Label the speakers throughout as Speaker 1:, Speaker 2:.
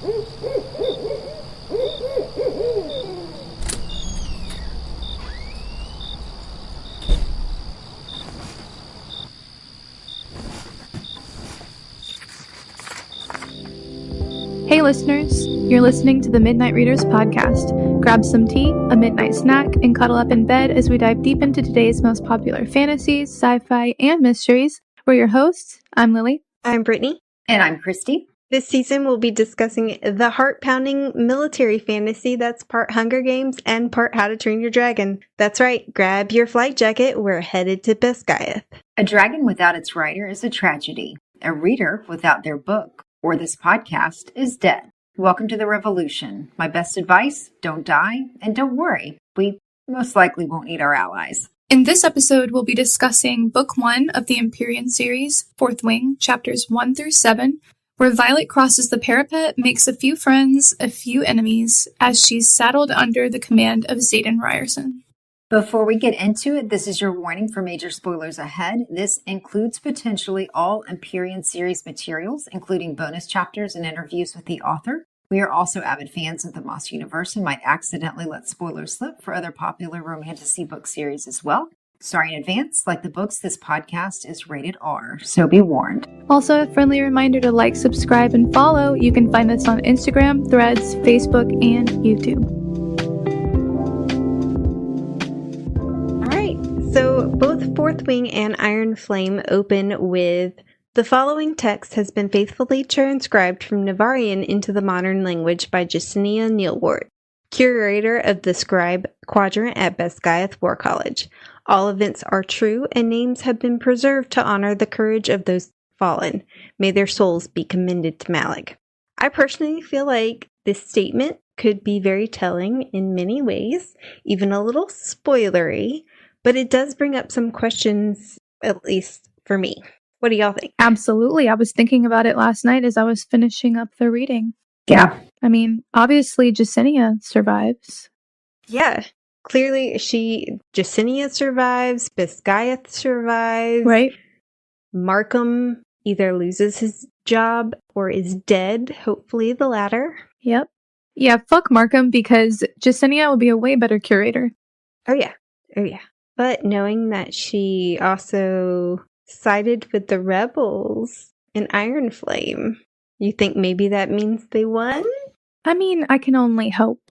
Speaker 1: Hey listeners, you're listening to the Midnight Readers podcast. Grab some tea, a midnight snack, and cuddle up in bed as we dive deep into today's most popular fantasies, sci-fi, and mysteries. We're your hosts. I'm Lily.
Speaker 2: I'm Brittany.
Speaker 3: And I'm Christy.
Speaker 2: This season we'll be discussing the heart-pounding military fantasy that's part Hunger Games and part How to Train Your Dragon. That's right, grab your flight jacket, we're headed to Basgiath.
Speaker 3: A dragon without its rider is a tragedy. A reader without their book or this podcast is dead. Welcome to the revolution. My best advice, don't die, and don't worry, we most likely won't need our allies.
Speaker 1: In this episode, we'll be discussing Book 1 of the Empyrean series, Fourth Wing, chapters 1 through 7, where Violet crosses the parapet, makes a few friends, a few enemies, as she's saddled under the command of Xaden Ryerson.
Speaker 3: Before we get into it, this is your warning for major spoilers ahead. This includes potentially all Empyrean series materials, including bonus chapters and interviews with the author. We are also avid fans of the Moss universe and might accidentally let spoilers slip for other popular romantasy book series as well. Sorry in advance, like the books, this podcast is rated R, so be warned.
Speaker 1: Also, a friendly reminder to like, subscribe, and follow. You can find us on Instagram, Threads, Facebook, and YouTube.
Speaker 2: So both Fourth Wing and Iron Flame open with, "The following text has been faithfully transcribed from Navarian into the modern language by Jacinia Neilwart, curator of the Scribe Quadrant at Basgiath War College. All events are true and names have been preserved to honor the courage of those fallen. May their souls be commended to Malik." I personally feel like this statement could be very telling in many ways, even a little spoilery. But it does bring up some questions, at least for me. What do y'all think?
Speaker 1: Absolutely. I was thinking about it last night as I was finishing up the reading.
Speaker 3: Yeah.
Speaker 1: I mean, obviously, Jacinia survives.
Speaker 2: Yeah. Clearly, Jacinia survives, Basgiath survives.
Speaker 1: Right.
Speaker 2: Markham either loses his job or is dead. Hopefully the latter.
Speaker 1: Yep. Yeah, fuck Markham, because Jacinia would be a way better curator.
Speaker 2: Oh, yeah. Oh, yeah. But knowing that she also sided with the rebels in Iron Flame, you think maybe that means they won?
Speaker 1: I mean, I can only hope.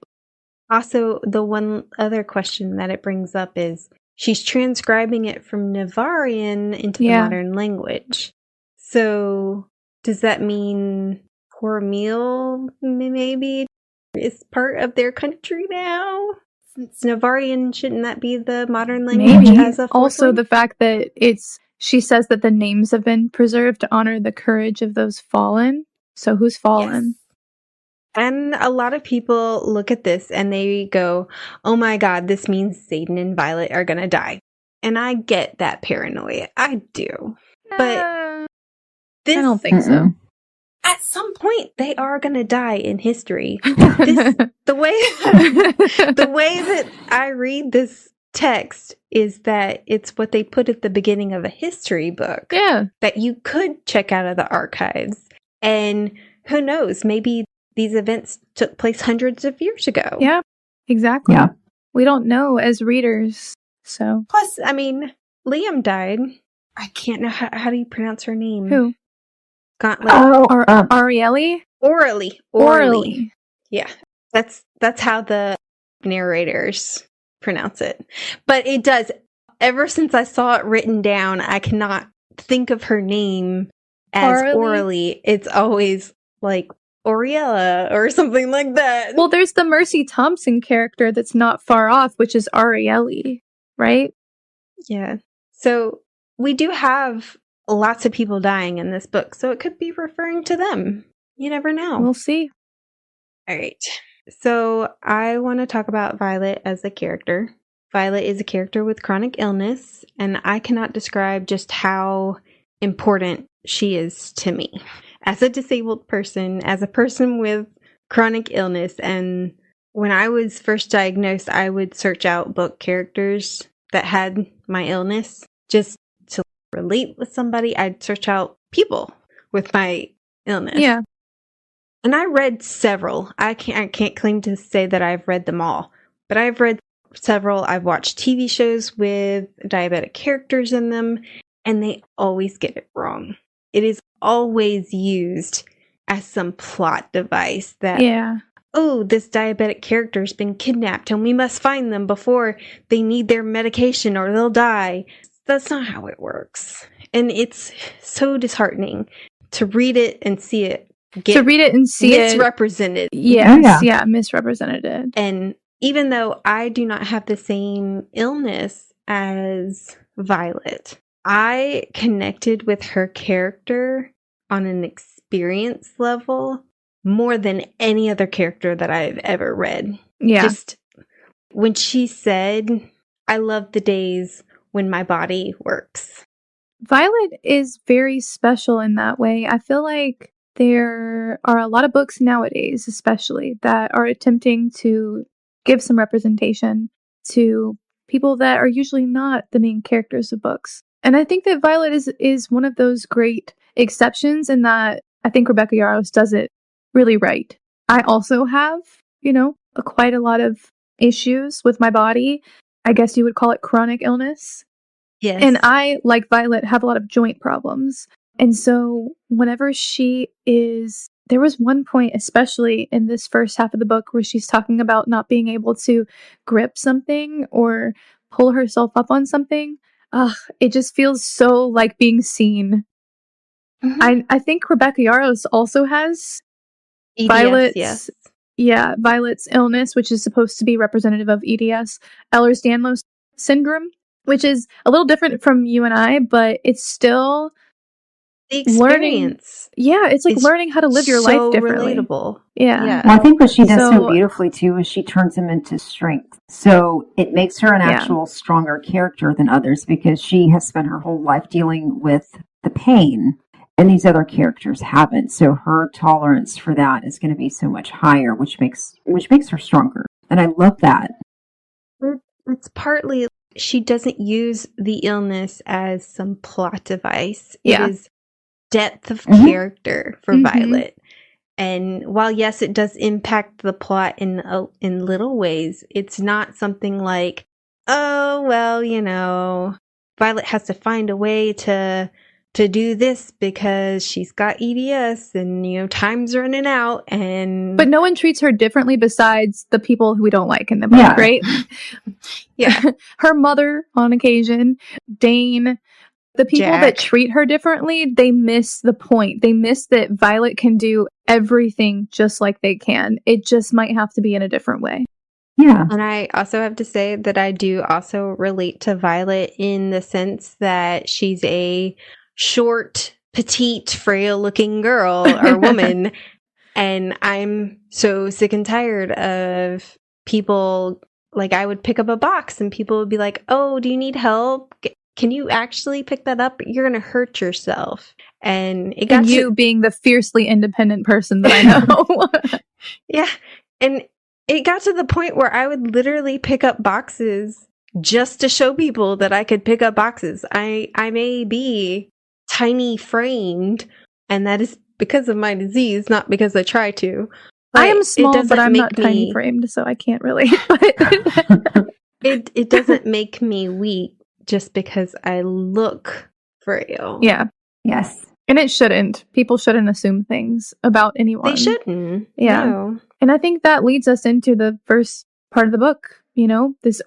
Speaker 2: Also, the one other question that it brings up is she's transcribing it from Navarian into the modern language. So does that mean Cormeal maybe is part of their country now? Since Navarian, shouldn't that be the modern language as a
Speaker 1: also the fact that she says that the names have been preserved to honor the courage of those fallen. So who's fallen?
Speaker 2: Yes. And a lot of people look at this and they go, oh my god, this means Xaden and Violet are gonna die. And I get that paranoia. I do. But
Speaker 1: I don't think so.
Speaker 2: At some point, they are going to die in history. The way that I read this text is that it's what they put at the beginning of a history book.
Speaker 1: Yeah.
Speaker 2: That you could check out of the archives. And who knows, maybe these events took place hundreds of years ago.
Speaker 1: Yeah, exactly.
Speaker 3: Yeah.
Speaker 1: We don't know as readers, so.
Speaker 2: Plus, I mean, Liam died. I can't know, how do you pronounce her name?
Speaker 1: Who?
Speaker 2: Gauntlet.
Speaker 1: Arieli?
Speaker 2: Orally. Yeah. That's how the narrators pronounce it. But it does. Ever since I saw it written down, I cannot think of her name as Orally. It's always like Oriella or something like that.
Speaker 1: Well, there's the Mercy Thompson character that's not far off, which is Arieli, right?
Speaker 2: Yeah. So we do have lots of people dying in this book, so it could be referring to them. You never know.
Speaker 1: We'll see.
Speaker 2: All right. So I want to talk about Violet as a character. Violet is a character with chronic illness, and I cannot describe just how important she is to me. As a disabled person, as a person with chronic illness, and when I was first diagnosed, I would search out book characters that had my illness just to relate with somebody. I'd search out people with my illness.
Speaker 1: Yeah.
Speaker 2: And I read several. I can't claim to say that I've read them all, but I've read several. I've watched TV shows with diabetic characters in them, and they always get it wrong. It is always used as some plot device that, oh, this diabetic character's been kidnapped and we must find them before they need their medication or they'll die. That's not how it works. And it's so disheartening to read it and see it misrepresented.
Speaker 1: Yes, misrepresented.
Speaker 2: And even though I do not have the same illness as Violet, I connected with her character on an experience level more than any other character that I've ever read.
Speaker 1: Yeah.
Speaker 2: Just when she said, I love the days when my body works.
Speaker 1: Violet is very special in that way. I feel like there are a lot of books nowadays, especially, that are attempting to give some representation to people that are usually not the main characters of books. And I think that Violet is one of those great exceptions in that I think Rebecca Yarros does it really right. I also have, quite a lot of issues with my body. I guess you would call it chronic illness.
Speaker 2: Yes.
Speaker 1: And I, like Violet, have a lot of joint problems. And so whenever there was one point, especially in this first half of the book, where she's talking about not being able to grip something or pull herself up on something. It just feels so like being seen. Mm-hmm. I think Rebecca Yarros also has
Speaker 2: EDS,
Speaker 1: Violet's Violet's illness, which is supposed to be representative of EDS, Ehlers-Danlos syndrome, which is a little different from you and I, but it's still
Speaker 2: the experience.
Speaker 1: It's like learning how to live your life differently.
Speaker 2: Relatable.
Speaker 1: Yeah.
Speaker 3: Well, I think what she does so beautifully too is she turns him into strength. So it makes her an actual stronger character than others because she has spent her whole life dealing with the pain, and these other characters haven't. So her tolerance for that is going to be so much higher, which makes her stronger. And I love that.
Speaker 2: It's partly she doesn't use the illness as some plot device. It is depth of character for Violet. And while, yes, it does impact the plot in little ways, it's not something like, oh, well, Violet has to find a way to do this because she's got EDS and, time's running out. But
Speaker 1: no one treats her differently besides the people who we don't like in the book, right?
Speaker 2: Yeah.
Speaker 1: Her mother on occasion, Dane. The people
Speaker 2: Jack.
Speaker 1: that treat her differently, they miss the point. They miss that Violet can do everything just like they can. It just might have to be in a different way.
Speaker 3: Yeah.
Speaker 2: And I also have to say that I do also relate to Violet in the sense that she's a short, petite, frail-looking girl or woman. And I'm so sick and tired of people, like I would pick up a box and people would be like, oh, do you need help? Can you actually pick that up? You're going to hurt yourself. And it got
Speaker 1: you being the fiercely independent person that I know.
Speaker 2: Yeah. And it got to the point where I would literally pick up boxes just to show people that I could pick up boxes. I may be tiny framed, and that is because of my disease, not because I try to.
Speaker 1: I am small, but I'm not tiny framed, so I can't relate.
Speaker 2: It doesn't make me weak. Just because I look frail.
Speaker 1: Yeah.
Speaker 3: Yes.
Speaker 1: And it shouldn't. People shouldn't assume things about anyone.
Speaker 2: They shouldn't.
Speaker 1: Yeah.
Speaker 2: No.
Speaker 1: And I think that leads us into the first part of the book, the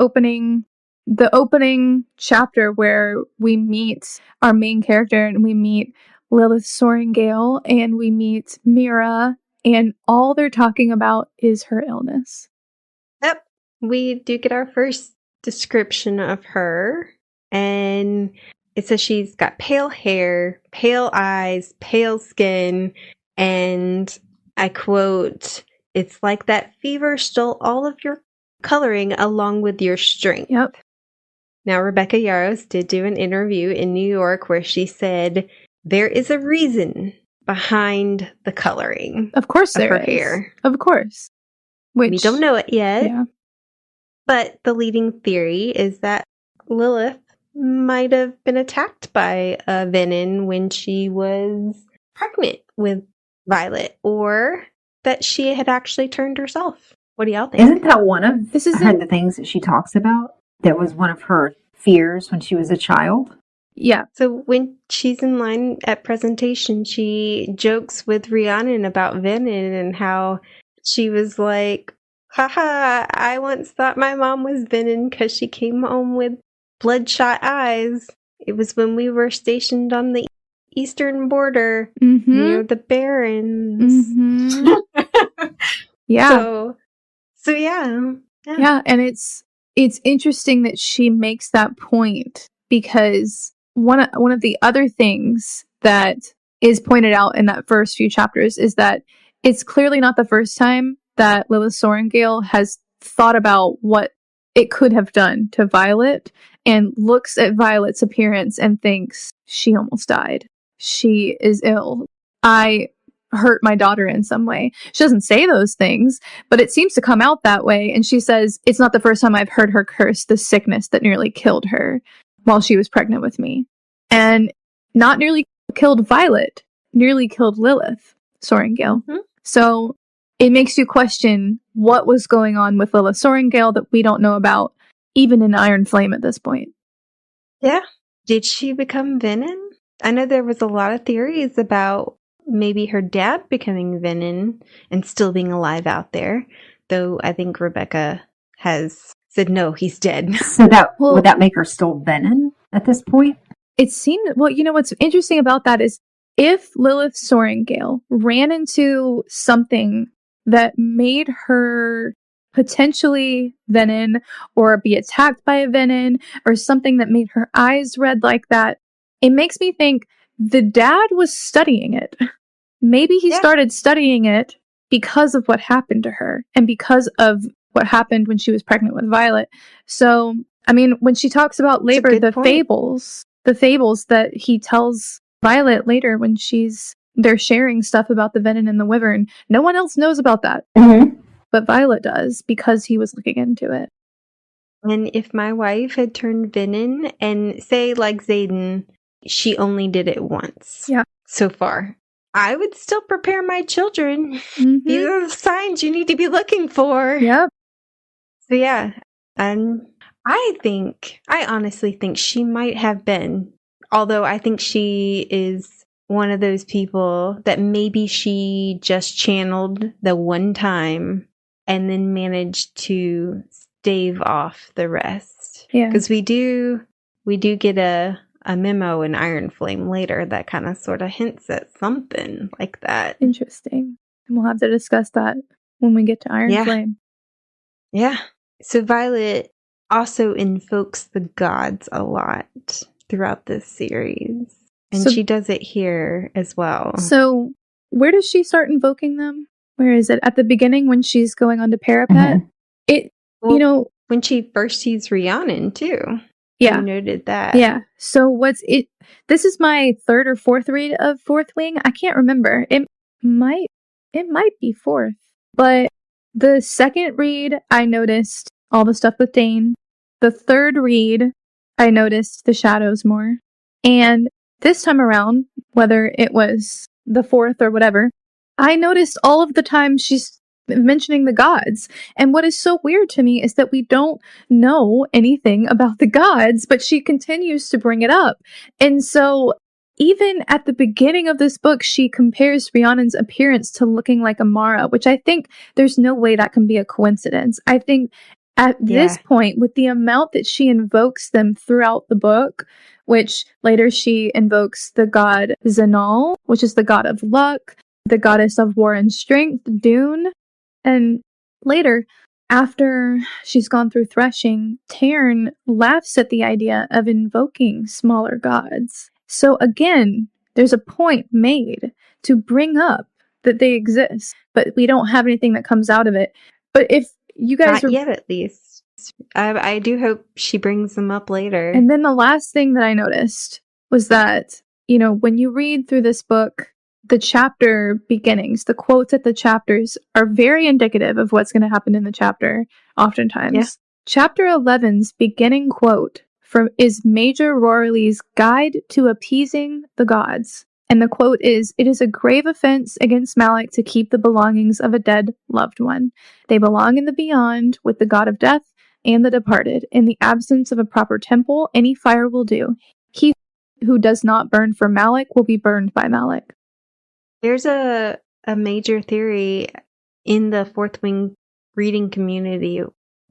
Speaker 1: opening chapter where we meet our main character and we meet Lilith Sorrengail and we meet Mira, and all they're talking about is her illness.
Speaker 2: Yep. We do get our first description of her. And it says she's got pale hair, pale eyes, pale skin, and I quote, "It's like that fever stole all of your coloring along with your strength."
Speaker 1: Yep.
Speaker 2: Now, Rebecca Yarros did do an interview in New York where she said there is a reason behind the coloring.
Speaker 1: Of course there
Speaker 2: is. Hair.
Speaker 1: Of course.
Speaker 2: We don't know it yet.
Speaker 1: Yeah.
Speaker 2: But the leading theory is that Lilith might have been attacked by a venin when she was pregnant with Violet, or that she had actually turned herself. What do y'all think?
Speaker 3: Isn't that one of
Speaker 1: This is
Speaker 3: the things that she talks about? That was one of her fears when she was a child?
Speaker 1: Yeah.
Speaker 2: So when she's in line at presentation, she jokes with Rhiannon about Venin and how she was like, haha, I once thought my mom was Venin because she came home with bloodshot eyes. It was when we were stationed on the eastern border near the Barrens.
Speaker 1: Yeah.
Speaker 2: So yeah.
Speaker 1: Yeah, and it's interesting that she makes that point, because one of the other things that is pointed out in that first few chapters is that it's clearly not the first time that Lilith Sorrengail has thought about what it could have done to Violet, and looks at Violet's appearance and thinks, she almost died. She is ill. I hurt my daughter in some way. She doesn't say those things, but it seems to come out that way. And she says, it's not the first time I've heard her curse the sickness that nearly killed her while she was pregnant with me. And not nearly killed Violet, nearly killed Lilith Sorrengail. So it makes you question what was going on with Lilith Sorrengail that we don't know about, even in Iron Flame at this point.
Speaker 2: Yeah. Did she become Venin? I know there was a lot of theories about maybe her dad becoming Venin and still being alive out there, though I think Rebecca has said no, he's dead.
Speaker 3: So would that make her still Venin at this point?
Speaker 1: It seemed, well, you know what's interesting about that is, if Lilith Sorrengail ran into something that made her potentially Venin, or be attacked by a Venin, or something that made her eyes red like that, it makes me think the dad was studying it. Maybe he started studying it because of what happened to her, and because of what happened when she was pregnant with Violet. So, I mean, when she talks about labor, the fables that he tells Violet later when they're sharing stuff about the Venin and the Wyvern, no one else knows about that. But Violet does, because he was looking into it.
Speaker 2: And if my wife had turned Venin, and say like Xaden, she only did it once so far, I would still prepare my children. These are the signs you need to be looking for.
Speaker 1: Yep.
Speaker 2: So yeah, and I honestly think she might have been, although I think she is one of those people that maybe she just channeled the one time and then managed to stave off the rest.
Speaker 1: Yeah.
Speaker 2: Because we do get a memo in Iron Flame later that kind of sort of hints at something like that.
Speaker 1: Interesting. And we'll have to discuss that when we get to Iron Flame.
Speaker 2: Yeah. So Violet also invokes the gods a lot throughout this series. And she does it here as well.
Speaker 1: So where does she start invoking them? Where is it? At the beginning when she's going on to Parapet?
Speaker 2: When she first sees Rhiannon too.
Speaker 1: Yeah.
Speaker 2: You noted that.
Speaker 1: Yeah. So this is my third or fourth read of Fourth Wing. I can't remember. It might be fourth. But the second read, I noticed all the stuff with Dane. The third read, I noticed the shadows more. And this time around, whether it was the fourth or whatever, I noticed all of the time she's mentioning the gods. And what is so weird to me is that we don't know anything about the gods, but she continues to bring it up. And so even at the beginning of this book, she compares Rhiannon's appearance to looking like Amara, which I think there's no way that can be a coincidence. I think at this point, with the amount that she invokes them throughout the book, which later she invokes the god Zenal, which is the god of luck, the goddess of war and strength, Dune, and later, after she's gone through threshing, Tarn laughs at the idea of invoking smaller gods. So again, there's a point made to bring up that they exist, but we don't have anything that comes out of it. But if you guys
Speaker 2: Not yet, at least. I do hope she brings them up later.
Speaker 1: And then the last thing that I noticed was that, when you read through this book, the chapter beginnings, the quotes at the chapters are very indicative of what's going to happen in the chapter, oftentimes. Yeah. Chapter 11's beginning quote is Major Rorley's Guide to Appeasing the Gods. And the quote is, "It is a grave offense against Malak to keep the belongings of a dead loved one. They belong in the beyond with the god of death and the departed. In the absence of a proper temple, any fire will do. He who does not burn for Malak will be burned by Malak."
Speaker 2: There's a major theory in the Fourth Wing reading community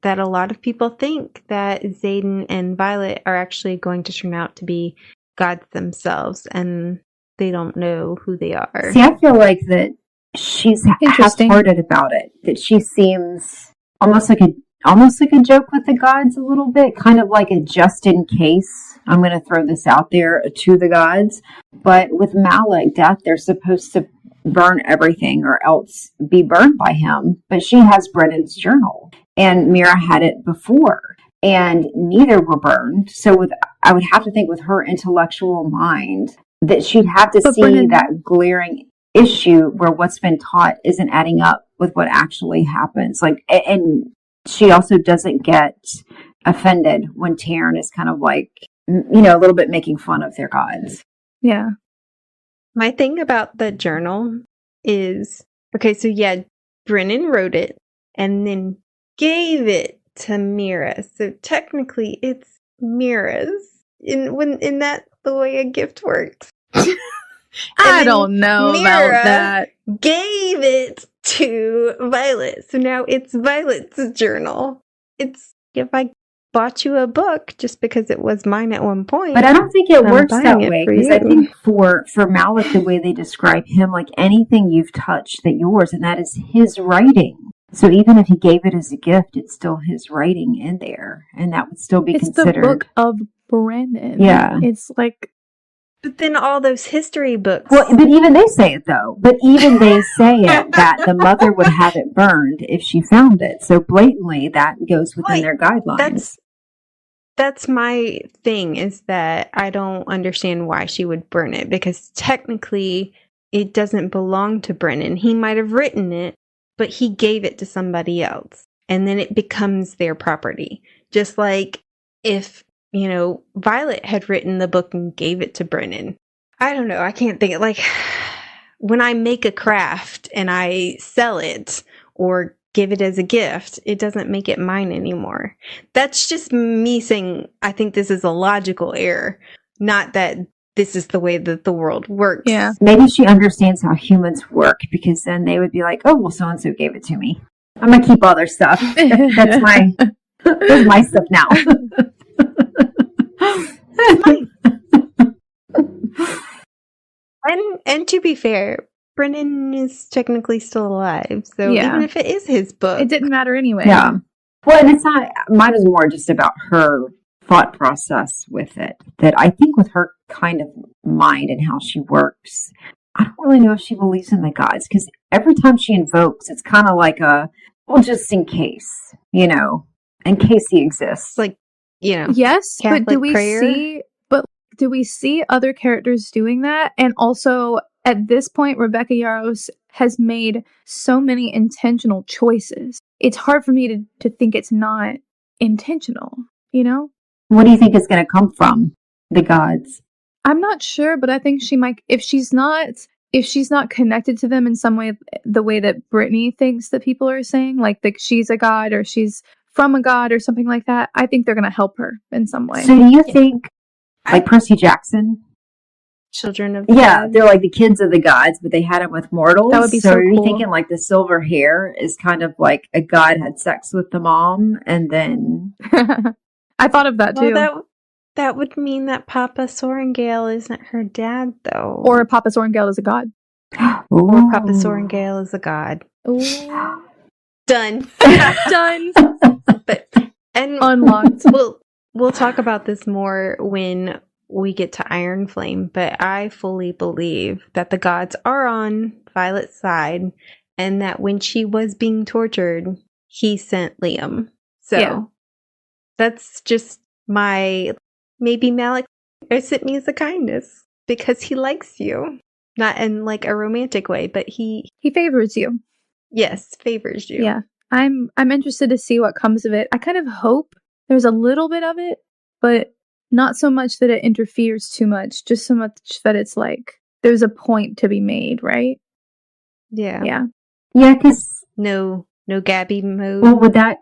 Speaker 2: that a lot of people think that Xaden and Violet are actually going to turn out to be gods themselves, and they don't know who they are.
Speaker 3: See, I feel like that she's half-hearted about it. That she seems almost like a joke with the gods a little bit, kind of like a just in case. I'm going to throw this out there to the gods. But with Malak, death, they're supposed to burn everything or else be burned by him. But she has Brennan's journal, and Mira had it before, and neither were burned. So I would have to think with her intellectual mind that she'd have to see
Speaker 1: Brennan,
Speaker 3: that glaring issue where what's been taught isn't adding up with what actually happens. Like, and she also doesn't get offended when Taryn is kind of like, a little bit making fun of their gods.
Speaker 1: Yeah.
Speaker 2: My thing about the journal is, okay, so yeah, Brennan wrote it and then gave it to Mira. So technically it's Mira's. Isn't that the way a gift works?
Speaker 1: I don't know
Speaker 2: Mira
Speaker 1: about that.
Speaker 2: Gave it to Violet. So now it's Violet's journal. It's if I bought you a book just because it was mine at one point.
Speaker 3: But I don't think it
Speaker 2: I'm
Speaker 3: works that
Speaker 2: buying it
Speaker 3: way,
Speaker 2: for
Speaker 3: because
Speaker 2: you.
Speaker 3: I think for Malak, the way they describe him, like anything you've touched that yours, and that is his writing. So even if he gave it as a gift, it's still his writing in there, and that would still be considered.
Speaker 1: It's the book of Brennan.
Speaker 3: Yeah.
Speaker 1: It's like...
Speaker 2: But then all those history books.
Speaker 3: Well, but even they say it, though. But even they say it, that the mother would have it burned if she found it. So blatantly, that goes within their guidelines.
Speaker 2: That's my thing, is that I don't understand why she would burn it, because technically it doesn't belong to Brennan. He might have written it, but he gave it to somebody else, and then it becomes their property. Just like if, Violet had written the book and gave it to Brennan. I don't know. I can't think of, like, when I make a craft and I sell it or give it as a gift, it doesn't make it mine anymore. That's just me saying I think this is a logical error, not that this is the way that the world works.
Speaker 1: Yeah.
Speaker 3: Maybe she understands how humans work, because then they would be like, oh, well, so-and-so gave it to me. I'm going to keep all their stuff. That's my stuff now.
Speaker 2: And to be fair, Brennan is technically still alive, so
Speaker 1: Yeah.
Speaker 2: even if it is his book,
Speaker 1: It didn't matter anyway.
Speaker 3: Yeah. Well, and it's not, mine is more just about her thought process with it. That I think with her kind of mind and how she works, I don't really know if she believes in the gods, because every time she invokes, it's kind of like just in case, in case he exists.
Speaker 2: like,
Speaker 1: Yes,
Speaker 2: Catholic
Speaker 1: but
Speaker 2: prayer?
Speaker 1: do we see other characters doing that? And also, at this point, Rebecca Yarros has made so many intentional choices. It's hard for me to think it's not intentional,
Speaker 3: What do you think is going to come from the gods?
Speaker 1: I'm not sure, but I think she might, if she's not connected to them in some way, the way that Brittany thinks that people are saying, like she's a god or she's from a god or something like that, I think they're going to help her in some way.
Speaker 3: So do you think, like Percy Jackson?
Speaker 2: children of
Speaker 3: Yeah,
Speaker 2: God.
Speaker 3: they're like the kids of the gods, but they had it with mortals.
Speaker 1: That would be so
Speaker 3: are you
Speaker 1: cool.
Speaker 3: thinking like the silver hair is kind of like a god had sex with the mom, and then
Speaker 1: I thought of that too.
Speaker 2: Well, that would mean that Papa Sorrengail isn't her dad, though.
Speaker 1: Or Papa Sorrengail is a god.
Speaker 2: Or Papa Sorrengail is a god.
Speaker 1: Ooh.
Speaker 2: Done.
Speaker 1: Done.
Speaker 2: And
Speaker 1: Unlocked.
Speaker 2: we'll talk about this more when we get to Iron Flame, but I fully believe that the gods are on Violet's side, and that when she was being tortured, he sent Liam. So
Speaker 1: Yeah.
Speaker 2: that's just maybe Malik sent me as a kindness because he likes you. Not in like a romantic way, but he
Speaker 1: favors you.
Speaker 2: yes, favors you.
Speaker 1: Yeah. I'm interested to see what comes of it. I kind of hope there's a little bit of it, but not so much that it interferes too much, just so much that it's like there's a point to be made, right?
Speaker 2: Yeah.
Speaker 1: Yeah.
Speaker 3: Yeah, because
Speaker 2: No Gabby mode.
Speaker 3: well, would that?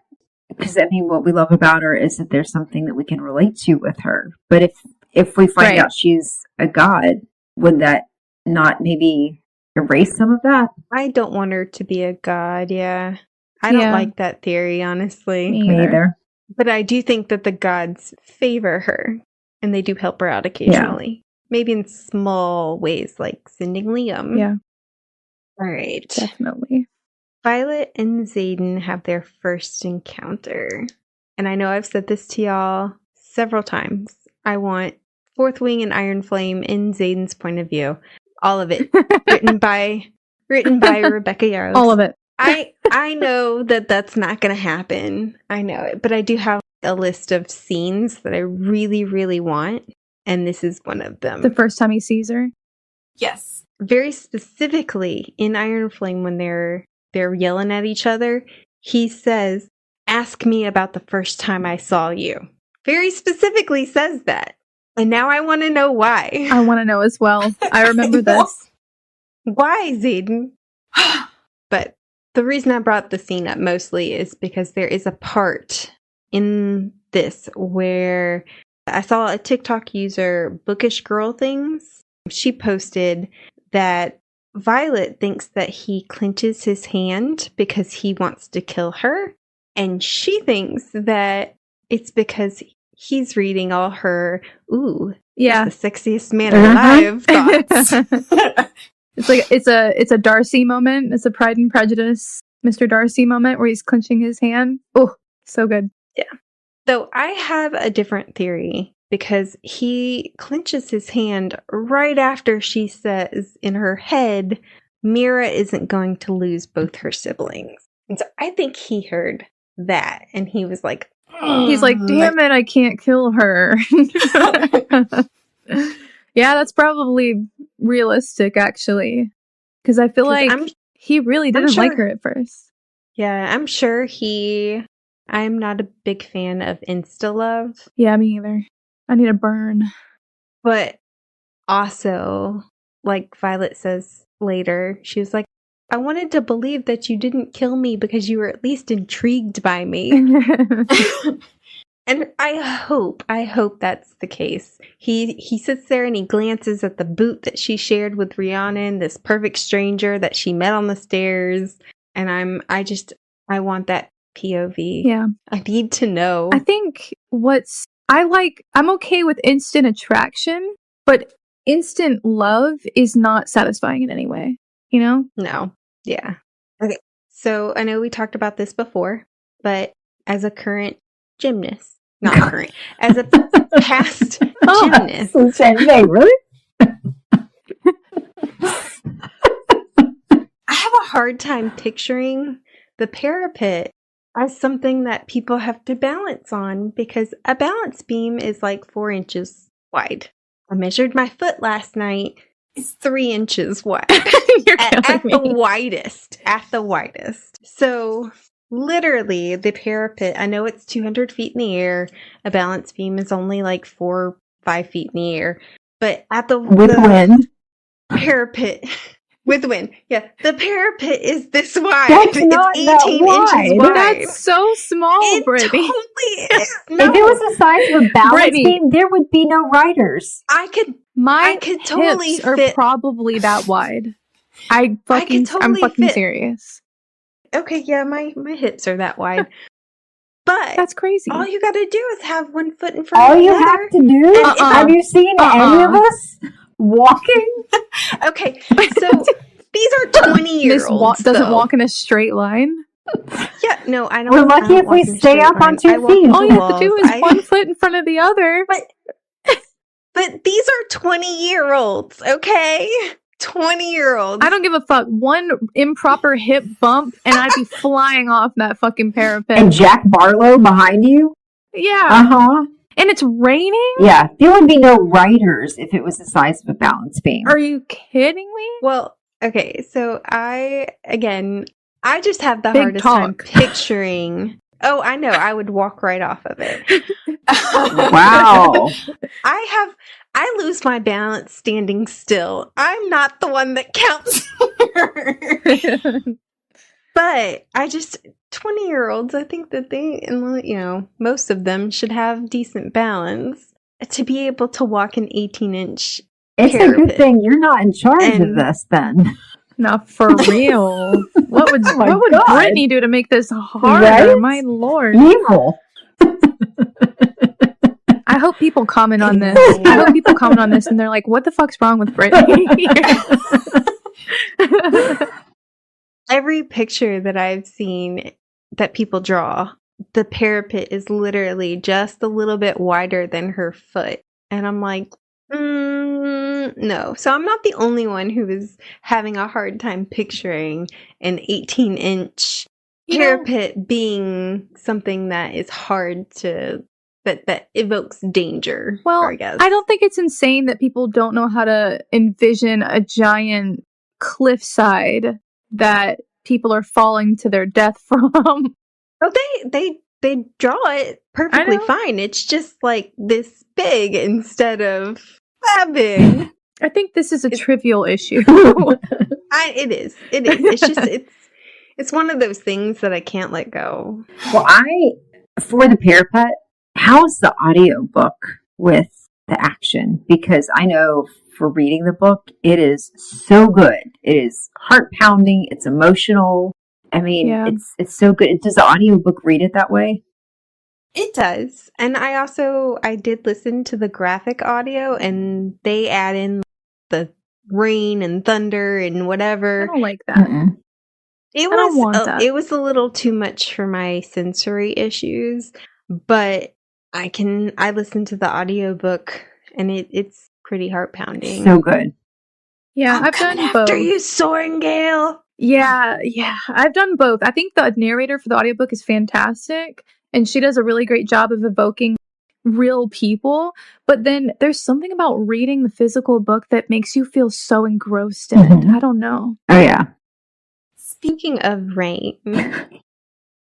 Speaker 3: Because I mean, what we love about her is that there's something that we can relate to with her. But if we find
Speaker 1: Right.
Speaker 3: out she's a god, would that not maybe erase some of that?
Speaker 2: I don't want her to be a god, yeah. I don't
Speaker 1: Yeah.
Speaker 2: like that theory, honestly.
Speaker 1: Me
Speaker 3: Me
Speaker 1: either.
Speaker 3: either.
Speaker 2: But I do think that the gods favor her, and they do help her out occasionally. Maybe in small ways, like sending Liam.
Speaker 1: Yeah,
Speaker 2: All right.
Speaker 1: definitely.
Speaker 2: Violet and Xaden have their first encounter. And I know I've said this to y'all several times. I want Fourth Wing and Iron Flame in Xaden's point of view. All of it. written by Rebecca Yarros.
Speaker 1: All of it.
Speaker 2: I know that that's not going to happen. I know it. But I do have a list of scenes that I really, really want. And this is one of them.
Speaker 1: The first time he sees her.
Speaker 2: Yes. Very specifically in Iron Flame when they're yelling at each other, he says, "Ask me about the first time I saw you." Very specifically says that. And now I want to know why.
Speaker 1: I want to know as well. I remember this.
Speaker 2: Why, Xaden? But the reason I brought the scene up mostly is because there is a part in this where I saw a TikTok user, Bookish Girl Things. She posted that Violet thinks that he clenches his hand because he wants to kill her. And she thinks that it's because he's reading all her, ooh,
Speaker 1: Yeah.
Speaker 2: the sexiest man alive thoughts.
Speaker 1: It's like it's a Darcy moment. It's a Pride and Prejudice Mr. Darcy moment where he's clenching his hand. Oh, so good.
Speaker 2: Yeah. So I have a different theory because he clenches his hand right after she says in her head, Mira isn't going to lose both her siblings. And so I think he heard that and he was like,
Speaker 1: He's like, damn it, I can't kill her. Yeah, that's probably realistic, actually. Because I feel
Speaker 2: 'Cause
Speaker 1: like he really didn't like her at first.
Speaker 2: Yeah, I'm sure I'm not a big fan of insta-love.
Speaker 1: Yeah, me either. I need a burn.
Speaker 2: But also, like Violet says later, she was like, I wanted to believe that you didn't kill me because you were at least intrigued by me. And I hope that's the case. He sits there and he glances at the boot that she shared with Rhiannon, this perfect stranger that she met on the stairs. And I want that POV.
Speaker 1: Yeah.
Speaker 2: I need to know.
Speaker 1: I think I'm okay with instant attraction, but instant love is not satisfying in any way, you know?
Speaker 2: No. Yeah. Okay. So I know we talked about this before, but as a current gymnast, not current, as a past gymnast.
Speaker 3: Really?
Speaker 2: I have a hard time picturing the parapet as something that people have to balance on because a balance beam is like 4 inches wide. I measured my foot last night. It's 3 inches wide. at the widest. So literally the parapet, I know it's 200 feet in the air. A balance beam is only like 4 or 5 feet in the air. But at the
Speaker 3: wind.
Speaker 2: Parapet with wind. Yeah, the parapet is this wide.
Speaker 3: That's not
Speaker 2: it's 18 inches wide.
Speaker 1: That's so small,
Speaker 2: It
Speaker 1: Brittany.
Speaker 2: totally is. No,
Speaker 3: If it was the size of a balance
Speaker 1: Brittany.
Speaker 3: beam, there would be no riders.
Speaker 2: I could
Speaker 1: My
Speaker 2: could totally
Speaker 1: hips are
Speaker 2: fit.
Speaker 1: probably that wide. I'm
Speaker 2: totally
Speaker 1: fucking
Speaker 2: fit.
Speaker 1: serious.
Speaker 2: Okay, yeah, my hips are that wide. But
Speaker 1: That's crazy.
Speaker 2: all you gotta do is have one foot in front
Speaker 3: All
Speaker 2: of the
Speaker 3: you
Speaker 2: other.
Speaker 3: have to do, have you seen any of us walking?
Speaker 2: Okay, so these are 20-year-olds.
Speaker 1: Doesn't walk in a straight line.
Speaker 2: Yeah, no, I don't.
Speaker 3: We're lucky
Speaker 2: I don't
Speaker 3: if we
Speaker 2: walk in a
Speaker 3: stay
Speaker 2: straight
Speaker 3: up
Speaker 2: line.
Speaker 3: on 2
Speaker 2: I walk
Speaker 3: feet.
Speaker 2: with
Speaker 1: All
Speaker 2: the
Speaker 1: you have to
Speaker 2: walls.
Speaker 1: do is one foot in front of the other.
Speaker 2: But these are 20-year-olds, okay? 20-year-olds.
Speaker 1: I don't give a fuck. One improper hip bump and I'd be flying off that fucking parapet.
Speaker 3: And Jack Barlow behind you?
Speaker 1: Yeah.
Speaker 3: Uh-huh.
Speaker 1: And it's raining?
Speaker 3: Yeah, there would be no riders if it was the size of a balance beam.
Speaker 1: Are you kidding me?
Speaker 2: Well, okay, so I just have the
Speaker 1: Big
Speaker 2: hardest
Speaker 1: talk.
Speaker 2: time picturing. Oh, I know. I would walk right off of it.
Speaker 3: Wow.
Speaker 2: I I lose my balance standing still. I'm not the one that counts here. But 20-year-olds, I think that most of them should have decent balance to be able to walk an 18-inch
Speaker 3: It's
Speaker 2: parapet.
Speaker 3: a good thing you're not in charge of this then.
Speaker 1: No, for real. What would
Speaker 3: God.
Speaker 1: Brittany do to make this harder?
Speaker 3: Right?
Speaker 1: My lord.
Speaker 3: Evil.
Speaker 1: I hope people comment on this. I hope people comment on this and they're like, what the fuck's wrong with Brittany?
Speaker 2: Every picture that I've seen that people draw, the parapet is literally just a little bit wider than her foot. And I'm like, no. So I'm not the only one who is having a hard time picturing an 18-inch parapet being something that is hard to... That evokes danger.
Speaker 1: Well,
Speaker 2: I guess.
Speaker 1: I don't think it's insane that people don't know how to envision a giant cliffside that people are falling to their death from.
Speaker 2: Oh, they draw it perfectly fine. It's just like this big instead of that big.
Speaker 1: I think this is a trivial issue.
Speaker 2: It is. It's just it's one of those things that I can't let go.
Speaker 3: Well, for the parapet, how's the audiobook with the action? Because I know for reading the book, it is so good. It is heart pounding. It's emotional. I mean, it's so good. Does the audiobook read it that way?
Speaker 2: It does. And I did listen to the graphic audio, and they add in the rain and thunder and whatever.
Speaker 1: I don't like that.
Speaker 3: Mm-mm.
Speaker 2: It was a little too much for my sensory issues, but I listened to the audiobook and it's pretty heart pounding.
Speaker 3: So good.
Speaker 1: Yeah, I've done both.
Speaker 2: After you, Sorrengail.
Speaker 1: Yeah, I've done both. I think the narrator for the audiobook is fantastic, and she does a really great job of evoking real people. But then there's something about reading the physical book that makes you feel so engrossed in it. I don't know.
Speaker 3: Oh, yeah.
Speaker 2: Speaking of rain,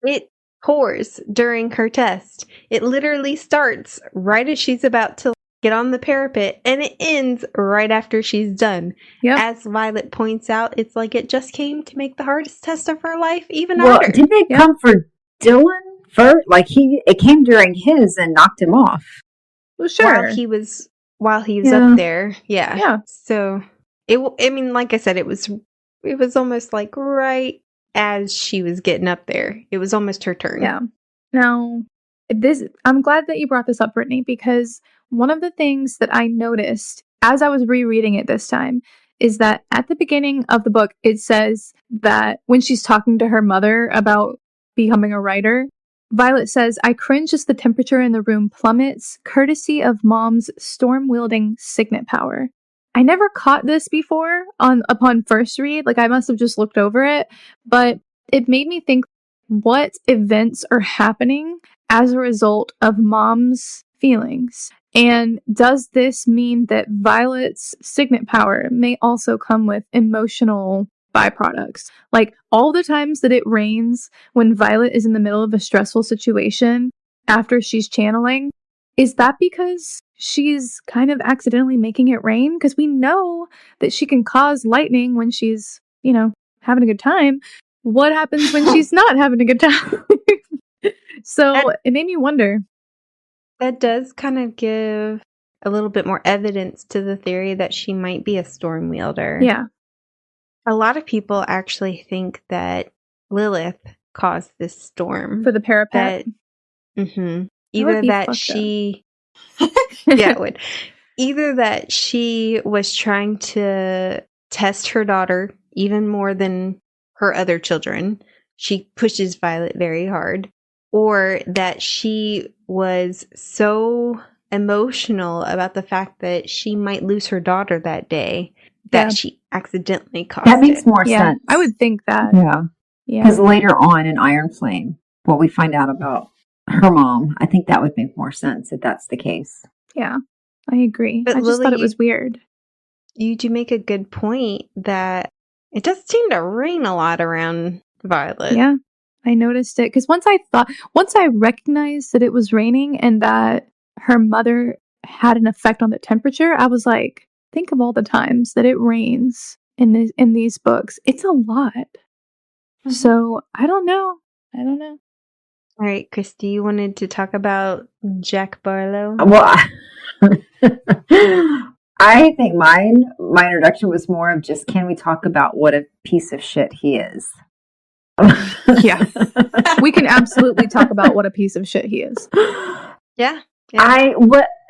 Speaker 2: it pours during her test. It literally starts right as she's about to get on the parapet, and it ends right after she's done.
Speaker 1: Yep.
Speaker 2: As Violet points out, it's like it just came to make the hardest test of her life even harder.
Speaker 3: Didn't it come for Dylan first? Like it came during his and knocked him off.
Speaker 1: Well, sure.
Speaker 2: While he was up there. Yeah.
Speaker 1: Yeah.
Speaker 2: So like I said, it was almost like right as she was getting up there. It was almost her turn.
Speaker 1: Yeah. Now, I'm glad that you brought this up, Brittany, because one of the things that I noticed as I was rereading it this time is that at the beginning of the book, it says that when she's talking to her mother about becoming a writer, Violet says, "I cringe as the temperature in the room plummets, courtesy of Mom's storm-wielding signet power." I never caught this before upon first read. Like, I must have just looked over it, but it made me think, what events are happening as a result of Mom's feelings? And does this mean that Violet's signet power may also come with emotional byproducts? Like, all the times that it rains when Violet is in the middle of a stressful situation after she's channeling, is that because she's kind of accidentally making it rain? Because we know that she can cause lightning when she's, having a good time. What happens when she's not having a good time? So it made me wonder.
Speaker 2: That does kind of give a little bit more evidence to the theory that she might be a storm wielder.
Speaker 1: Yeah.
Speaker 2: A lot of people actually think that Lilith caused this storm.
Speaker 1: For the parapet?
Speaker 2: Either that she... yeah, it would. Either that she was trying to test her daughter even more than her other children. She pushes Violet very hard. Or that she was so emotional about the fact that she might lose her daughter that day that she accidentally caused
Speaker 3: That makes more
Speaker 1: Yeah,
Speaker 3: sense.
Speaker 1: I would think that.
Speaker 3: Yeah.
Speaker 1: Yeah.
Speaker 3: Because later on in Iron Flame, what we find out about her mom, I think that would make more sense if that's the case.
Speaker 1: Yeah, I agree.
Speaker 2: But
Speaker 1: I just
Speaker 2: Lily,
Speaker 1: thought it was weird.
Speaker 2: You do make a good point that it does seem to rain a lot around Violet.
Speaker 1: Yeah, I noticed it. Because once I recognized that it was raining and that her mother had an effect on the temperature. I was like, think of all the times that it rains in these books. It's a lot.
Speaker 2: Mm-hmm.
Speaker 1: So I don't know.
Speaker 2: All right, Christy, you wanted to talk about Jack Barlow?
Speaker 3: Well, I think my introduction was more of just, can we talk about what a piece of shit he is?
Speaker 1: Yeah. We can absolutely talk about what a piece of shit he is.
Speaker 2: Yeah.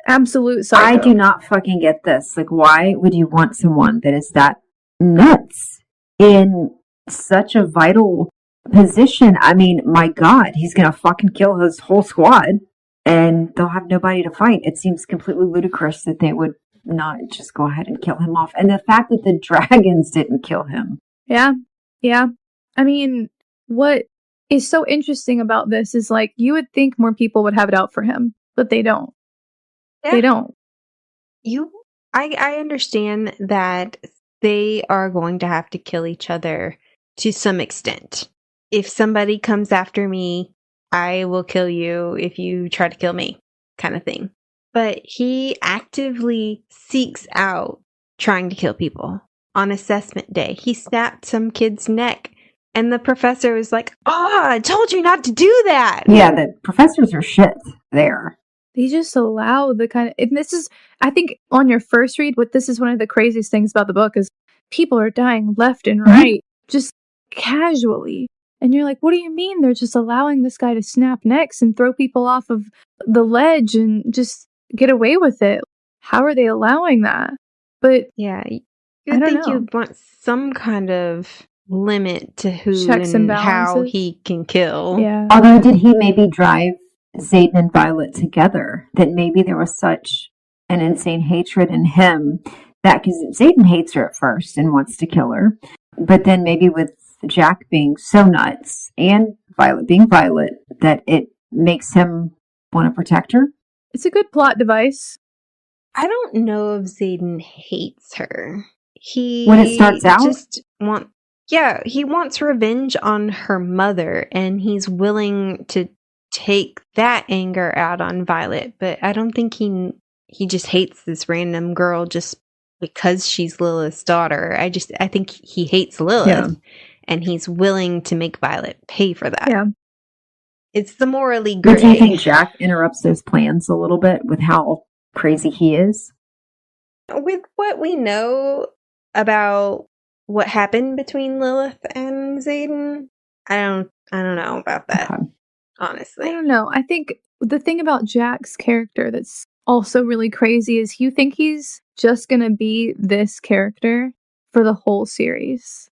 Speaker 1: Absolute psycho.
Speaker 3: I do not fucking get this. Like, why would you want someone that is that nuts in such a vital position? I mean, my God, he's gonna fucking kill his whole squad and they'll have nobody to fight. It seems completely ludicrous that they would not just go ahead and kill him off. And the fact that the dragons didn't kill him.
Speaker 1: Yeah. Yeah. I mean, what is so interesting about this is, like, you would think more people would have it out for him, but they don't.
Speaker 2: Yeah.
Speaker 1: They don't.
Speaker 2: I understand that they are going to have to kill each other to some extent. If somebody comes after me, I will kill you if you try to kill me, kind of thing. But he actively seeks out trying to kill people. On assessment day, he snapped some kid's neck, and the professor was like, I told you not to do that.
Speaker 3: Yeah, the professors are shit there.
Speaker 1: They just allow the kind of, and this is, I think on your first read, this is one of the craziest things about the book is people are dying left and right, just casually. And you're like, what do you mean? They're just allowing this guy to snap necks and throw people off of the ledge and just get away with it. How are they allowing that? But
Speaker 2: yeah,
Speaker 1: I
Speaker 2: I
Speaker 1: don't
Speaker 2: think
Speaker 1: know.
Speaker 2: you'd want some kind of limit to who
Speaker 1: Checks
Speaker 2: and
Speaker 1: and
Speaker 2: how
Speaker 1: balances.
Speaker 2: he can kill.
Speaker 1: Yeah.
Speaker 3: Although, did he maybe drive Xaden and Violet together? That maybe there was such an insane hatred in him that, because Xaden hates her at first and wants to kill her, but then maybe with Jack being so nuts and Violet being Violet, that it makes him want to protect her.
Speaker 1: It's a good plot device.
Speaker 2: I don't know if Xaden hates her.
Speaker 3: When it starts out?
Speaker 2: He wants revenge on her mother, and he's willing to take that anger out on Violet, but I don't think he just hates this random girl just because she's Lilith's daughter. I think he hates Lilith, and he's willing to make Violet pay for that.
Speaker 1: Yeah.
Speaker 2: It's the morally gray.
Speaker 3: But do you think Jack interrupts those plans a little bit with how crazy he is?
Speaker 2: With what we know about what happened between Lilith and Xaden, I don't know about that.
Speaker 3: Okay.
Speaker 2: Honestly.
Speaker 1: I don't know. I think the thing about Jack's character that's also really crazy is you think he's just going to be this character for the whole series.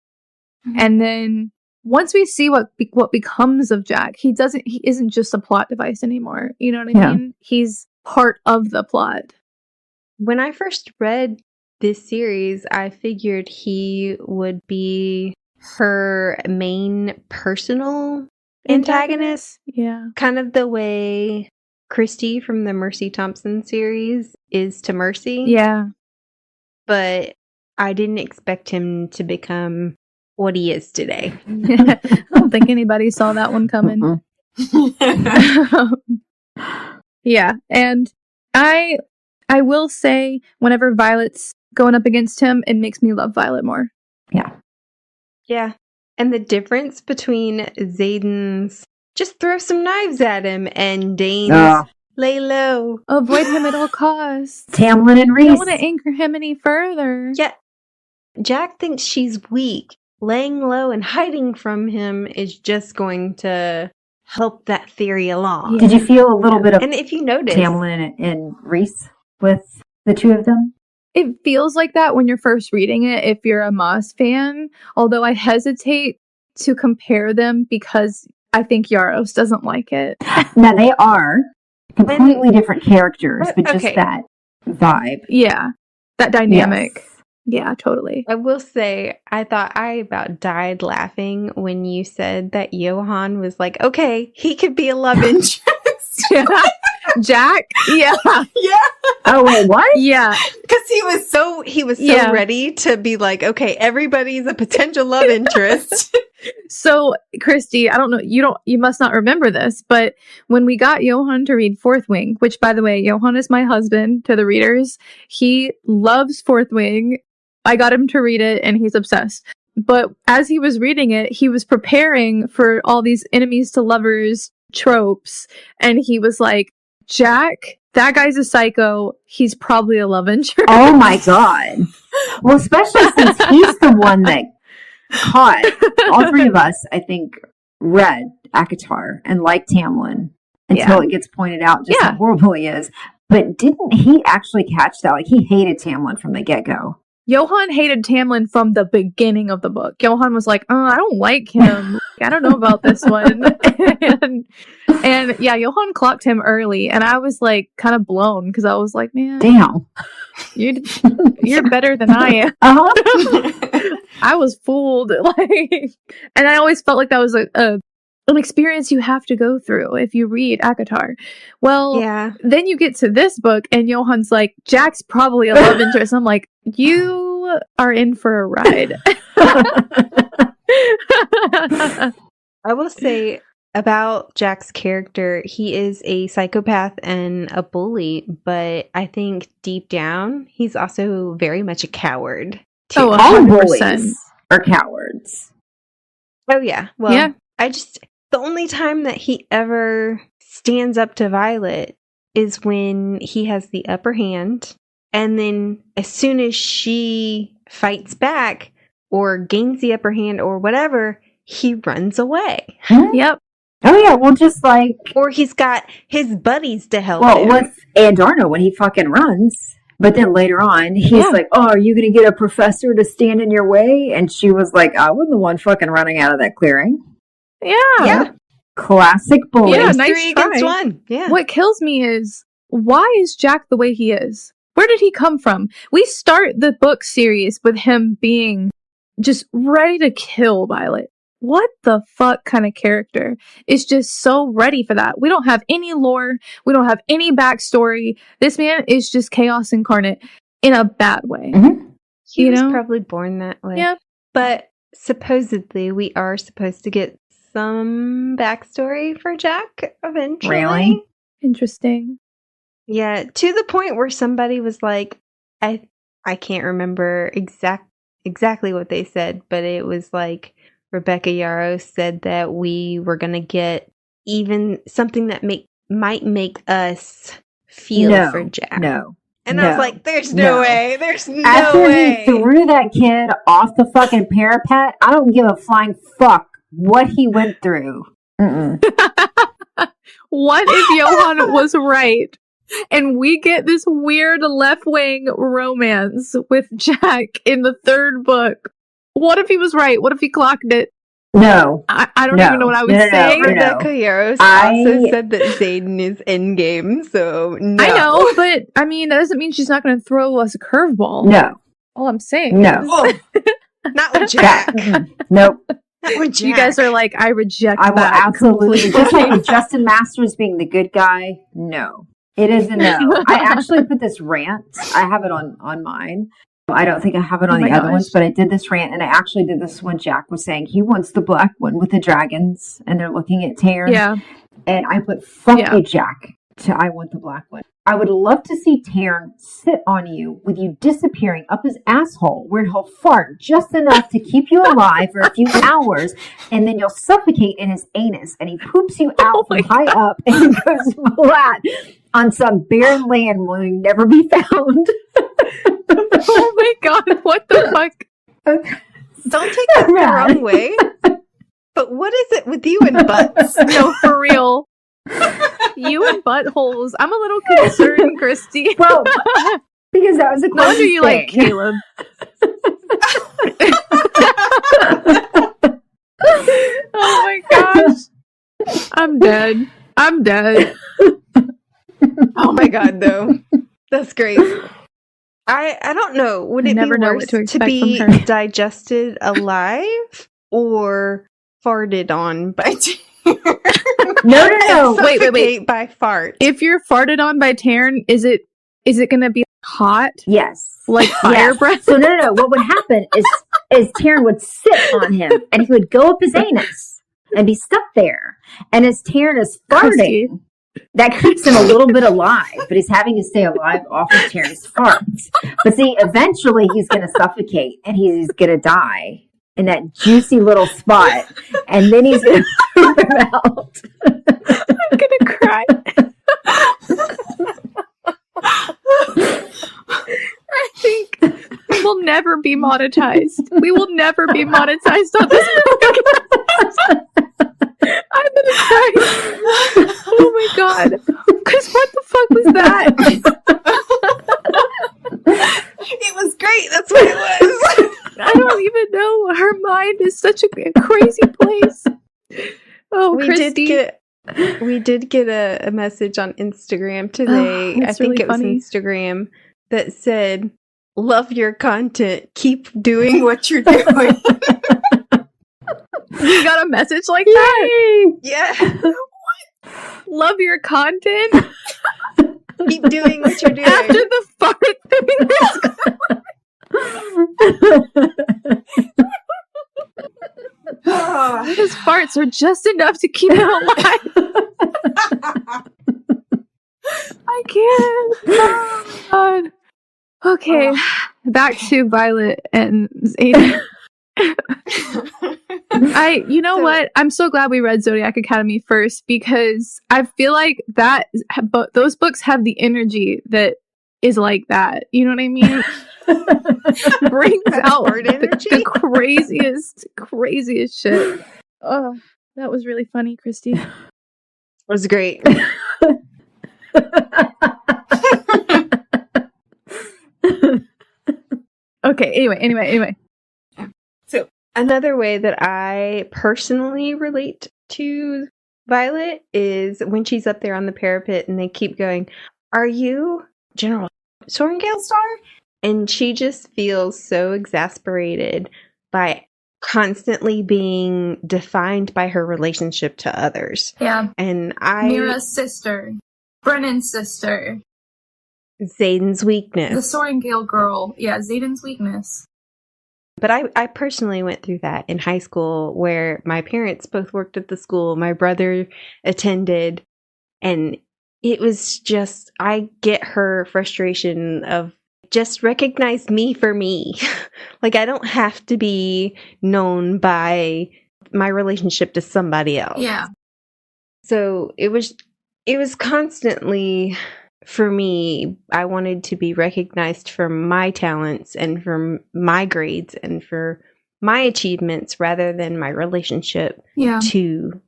Speaker 1: Mm-hmm. And then once we see what becomes of Jack, he isn't just a plot device anymore. You know what I mean? He's part of the plot.
Speaker 2: When I first read this series, I figured he would be her main personal antagonist.
Speaker 1: Yeah.
Speaker 2: Kind of the way Christy from the Mercy Thompson series is to Mercy.
Speaker 1: Yeah.
Speaker 2: But I didn't expect him to become what he is today.
Speaker 1: I don't think anybody saw that one coming. Yeah. And I will say, whenever Violet's going up against him, it makes me love Violet more.
Speaker 3: Yeah.
Speaker 2: Yeah. And the difference between Xaden's just throw some knives at him and Dane's lay low.
Speaker 1: Avoid him at all costs.
Speaker 3: Tamlin and Reese.
Speaker 1: Don't want to anchor him any further.
Speaker 2: Yeah. Jack thinks she's weak. Laying low and hiding from him is just going to help that theory along.
Speaker 3: Did you feel a little bit of
Speaker 2: and if you notice,
Speaker 3: Tamlin and Reese with the two of them?
Speaker 1: It feels like that when you're first reading it if you're a Moss fan, although I hesitate to compare them because I think Yaros doesn't like it.
Speaker 3: Now, they are completely different characters, but just that vibe.
Speaker 1: Yeah, that dynamic.
Speaker 3: Yes.
Speaker 1: Yeah, totally.
Speaker 2: I will say, I thought I about died laughing when you said that Johan was like, okay, he could be a love interest.
Speaker 1: Yeah. Jack? Yeah.
Speaker 2: Yeah.
Speaker 3: Oh, wait, what?
Speaker 1: Yeah.
Speaker 2: Because he was so ready to be like, okay, everybody's a potential love interest.
Speaker 1: So, Christy, I don't know, you must not remember this, but when we got Johan to read Fourth Wing, which, by the way, Johan is my husband to the readers, he loves Fourth Wing. I got him to read it and he's obsessed. But as he was reading it, he was preparing for all these enemies to lovers tropes, and he was like, Jack, that guy's a psycho. He's probably a love interest.
Speaker 4: Oh my God. Well, especially since he's the one that caught all three of us, I think, read ACOTAR and liked Tamlin until it gets pointed out just how horrible he is. But didn't he actually catch that? Like, he hated Tamlin from the get-go.
Speaker 1: Johan hated Tamlin from the beginning of the book. Johan was like, I don't like him. I don't know about this one. and yeah, Johan clocked him early, and I was like kind of blown because I was like, man,
Speaker 4: damn,
Speaker 1: you're better than I am. I was fooled. And I always felt like that was an experience you have to go through if you read ACOTAR. Well, then you get to this book, and Johan's like, Jack's probably a love interest. I'm like, you are in for a ride.
Speaker 2: I will say about Jack's character, he is a psychopath and a bully, but I think deep down, he's also very much a coward. Too.
Speaker 4: Oh, all bullies are cowards.
Speaker 2: Oh, yeah. Well, the only time that he ever stands up to Violet is when he has the upper hand. And then as soon as she fights back or gains the upper hand or whatever, he runs away.
Speaker 1: Yep.
Speaker 4: Oh, yeah. Well, just like...
Speaker 2: Or he's got his buddies to help
Speaker 4: Well,
Speaker 2: him.
Speaker 4: with Andarno when he fucking runs. But then later on, he's like, oh, are you going to get a professor to stand in your way? And she was like, I wasn't the one fucking running out of that clearing.
Speaker 1: Yeah.
Speaker 4: Classic bully.
Speaker 1: Yeah, nice
Speaker 2: 3 against 1. Yeah.
Speaker 1: What kills me is, why is Jack the way he is? Where did he come from? We start the book series with him being just ready to kill Violet. What the fuck kind of character is just so ready for that? We don't have any lore. We don't have any backstory. This man is just chaos incarnate in a bad way.
Speaker 4: Mm-hmm.
Speaker 2: He was probably born that way.
Speaker 1: Yeah.
Speaker 2: But supposedly we are supposed to get some backstory for Jack eventually.
Speaker 4: Really?
Speaker 1: Interesting.
Speaker 2: Yeah, to the point where somebody was like, I can't remember exactly what they said, but it was like Rebecca Yarrow said that we were going to get even something that might make us feel for Jack.
Speaker 4: No.
Speaker 2: And I was like, there's no way. There's no
Speaker 4: After
Speaker 2: way.
Speaker 4: He threw that kid off the fucking parapet, I don't give a flying fuck what he went through.
Speaker 1: What if Johan was right? And we get this weird left-wing romance with Jack in the 3rd book. What if he was right? What if he clocked it?
Speaker 4: No.
Speaker 1: I don't even know what I was saying.
Speaker 2: Rebecca Yarros also said that Xaden is endgame, so no.
Speaker 1: I know, but I mean, that doesn't mean she's not going to throw us a curveball.
Speaker 4: No.
Speaker 1: All I'm saying
Speaker 4: No.
Speaker 2: Not with Jack.
Speaker 4: Nope.
Speaker 2: Not with Jack.
Speaker 1: You guys are like, I reject
Speaker 4: I will
Speaker 1: that
Speaker 4: absolutely. Just like with Justin Masters being the good guy, no. It is a no. I actually put this rant. I have it on mine. I don't think I have it on the other ones, but I did this rant, and I actually did this when Jack was saying he wants the black one with the dragons, and they're looking at Taryn.
Speaker 1: Yeah.
Speaker 4: And I put, fuck you, Jack, to I want the black one. I would love to see Taryn sit on you with you disappearing up his asshole, where he'll fart just enough to keep you alive for a few hours, and then you'll suffocate in his anus, and he poops you out from high up, and it goes flat on some barren land where you'll never be found.
Speaker 1: Oh my god, what the fuck?
Speaker 2: Don't take this the wrong way, but what is it with you and butts?
Speaker 1: No, for real. You and buttholes. I'm a little concerned, Christy.
Speaker 4: Well, because that was a
Speaker 1: no wonder you like Caleb. Oh my gosh. I'm dead.
Speaker 2: Oh my god, though. That's great. I don't know. Would it be worse to be digested alive or farted on by Taryn?
Speaker 1: No. Wait.
Speaker 2: By fart.
Speaker 1: If you're farted on by Taryn, is it going to be Hot?
Speaker 4: Yes.
Speaker 1: Like fire breath?
Speaker 4: So no. What would happen is Taryn would sit on him and he would go up his anus and be stuck there. And as Taryn is farting, that keeps him a little bit alive, but he's having to stay alive off of Taryn's farts. But see, eventually he's going to suffocate and he's going to die in that juicy little spot. And then he's going to poop him out.
Speaker 1: I'm going to cry. I think we'll never be monetized. We will never be monetized on this podcast. I'm gonna cry. Oh my god. Because what the fuck was that?
Speaker 2: It was great. That's what it was.
Speaker 1: I don't even know. Her mind is such a crazy place. Oh, Christy.
Speaker 2: We did get a message on Instagram today. I think
Speaker 1: really
Speaker 2: it was
Speaker 1: funny.
Speaker 2: Instagram that said, "Love your content. Keep doing what you're doing."
Speaker 1: You got a message like that?
Speaker 2: Yeah.
Speaker 1: Love your content?
Speaker 2: Keep doing what you're doing.
Speaker 1: After the fart thing. His farts are just enough to keep him alive. I can't. Oh my god. Okay, back to Violet and Zayden. What? I'm so glad we read Zodiac Academy first because I feel like those books have the energy that is like that. You know what I mean? Brings out the craziest shit. Oh, that was really funny, Christy.
Speaker 2: It was great.
Speaker 1: Okay, anyway.
Speaker 2: So, another way that I personally relate to Violet is when she's up there on the parapet and they keep going, "Are you General Sorrengail Star?" And she just feels so exasperated by constantly being defined by her relationship to others.
Speaker 1: Yeah.
Speaker 2: And
Speaker 1: Mira's sister. Brennan's sister.
Speaker 2: Zayden's weakness.
Speaker 1: The Sorrengail girl. Yeah, Zayden's weakness.
Speaker 2: But I personally went through that in high school where my parents both worked at the school. My brother attended. And it was just, I get her frustration of just recognize me for me. Like, I don't have to be known by my relationship to somebody else.
Speaker 1: Yeah.
Speaker 2: So it was constantly, for me, I wanted to be recognized for my talents and for my grades and for my achievements rather than my relationship to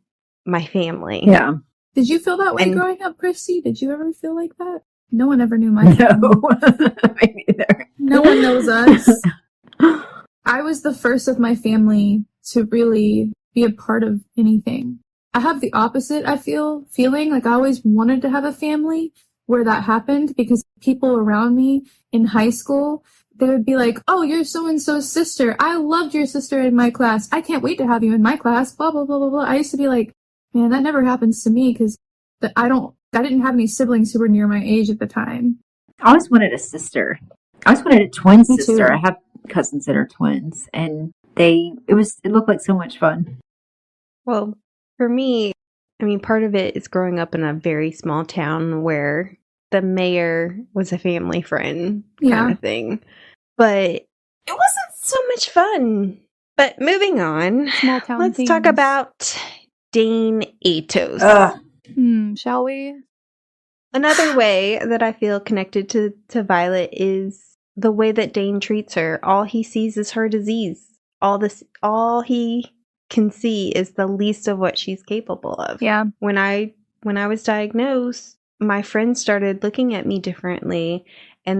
Speaker 2: my family.
Speaker 4: Yeah.
Speaker 1: Did you feel that way growing up, Christy? Did you ever feel like that? No one ever knew my family.
Speaker 4: No, me neither.
Speaker 1: No one knows us. I was the first of my family to really be a part of anything. I have the opposite, feeling like I always wanted to have a family where that happened because people around me in high school, they would be like, "Oh, you're so-and-so's sister. I loved your sister in my class. I can't wait to have you in my class, blah, blah, blah, blah, blah." I used to be like, man, that never happens to me because I didn't have any siblings who were near my age at the time.
Speaker 4: I always wanted a sister. I always wanted a twin
Speaker 1: Me
Speaker 4: sister.
Speaker 1: too.
Speaker 4: I have cousins that are twins, and it looked like so much fun.
Speaker 2: Well, for me, I mean, part of it is growing up in a very small town where the mayor was a family friend kind of thing. But it wasn't so much fun. But moving on,
Speaker 1: Small town
Speaker 2: let's
Speaker 1: things.
Speaker 2: talk about Dane Atos.
Speaker 1: Shall we?
Speaker 2: Another way that I feel connected to Violet is the way that Dane treats her. All he sees is her disease. All he can see is the least of what she's capable of.
Speaker 1: Yeah.
Speaker 2: When I was diagnosed, my friends started looking at me differently, and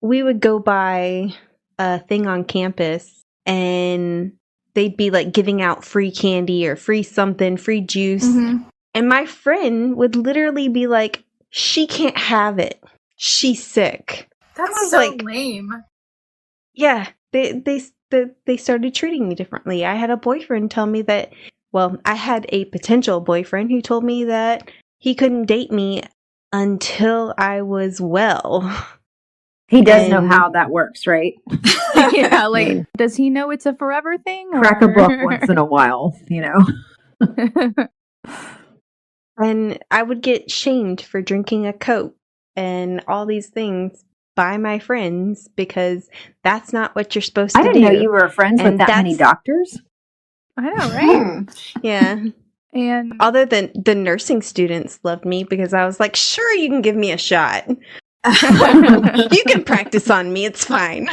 Speaker 2: we would go by a thing on campus and they'd be like giving out free candy or free something, free juice.
Speaker 1: Mm-hmm.
Speaker 2: And my friend would literally be like, "She can't have it. She's sick."
Speaker 1: That's so lame.
Speaker 2: Yeah, they started treating me differently. I had a boyfriend tell me that, I had a potential boyfriend who told me that he couldn't date me until I was well.
Speaker 4: He does know how that works, right?
Speaker 1: Yeah, like, does he know it's a forever thing?
Speaker 4: Crack a book once in a while, you know?
Speaker 2: And I would get shamed for drinking a Coke and all these things by my friends because that's not what you're supposed to do.
Speaker 4: I didn't know you were friends with that many doctors.
Speaker 1: I know, right?
Speaker 2: Yeah.
Speaker 1: And
Speaker 2: other than the nursing students loved me because I was like, sure, you can give me a shot. You can practice on me. It's fine.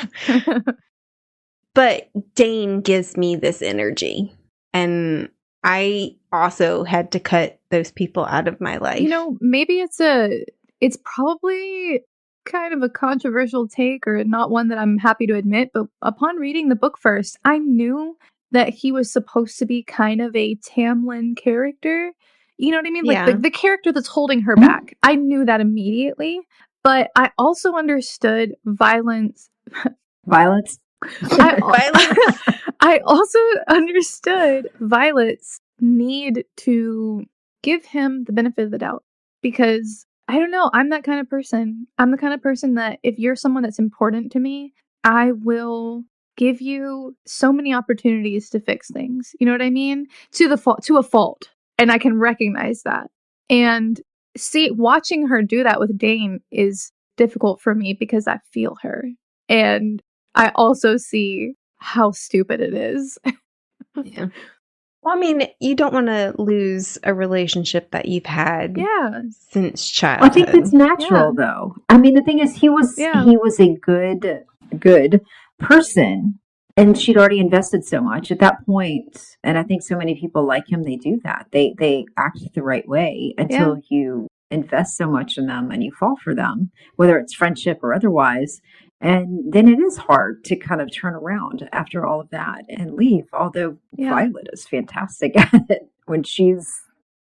Speaker 2: But Dane gives me this energy. And I also had to cut those people out of my life.
Speaker 1: You know, maybe it's probably kind of a controversial take or not one that I'm happy to admit, but upon reading the book first, I knew that he was supposed to be kind of a Tamlin character. You know what I mean?
Speaker 2: Yeah.
Speaker 1: Like the character that's holding her back. I knew that immediately, but I also understood Violence. I also understood Violet's need to give him the benefit of the doubt because I don't know, I'm that kind of person. I'm the kind of person that if you're someone that's important to me, I will give you so many opportunities to fix things. You know what I mean? To a fault. And I can recognize that. And watching her do that with Dane is difficult for me because I feel her. And I also see how stupid it is.
Speaker 2: Yeah. Well, I mean, you don't want to lose a relationship that you've had since childhood.
Speaker 4: I think that's natural, though. I mean, the thing is, he was a good person, and she'd already invested so much at that point. And I think so many people like him, they do that. They act the right way until you invest so much in them and you fall for them, whether it's friendship or otherwise. And then it is hard to kind of turn around after all of that and leave, although Violet is fantastic at it when she's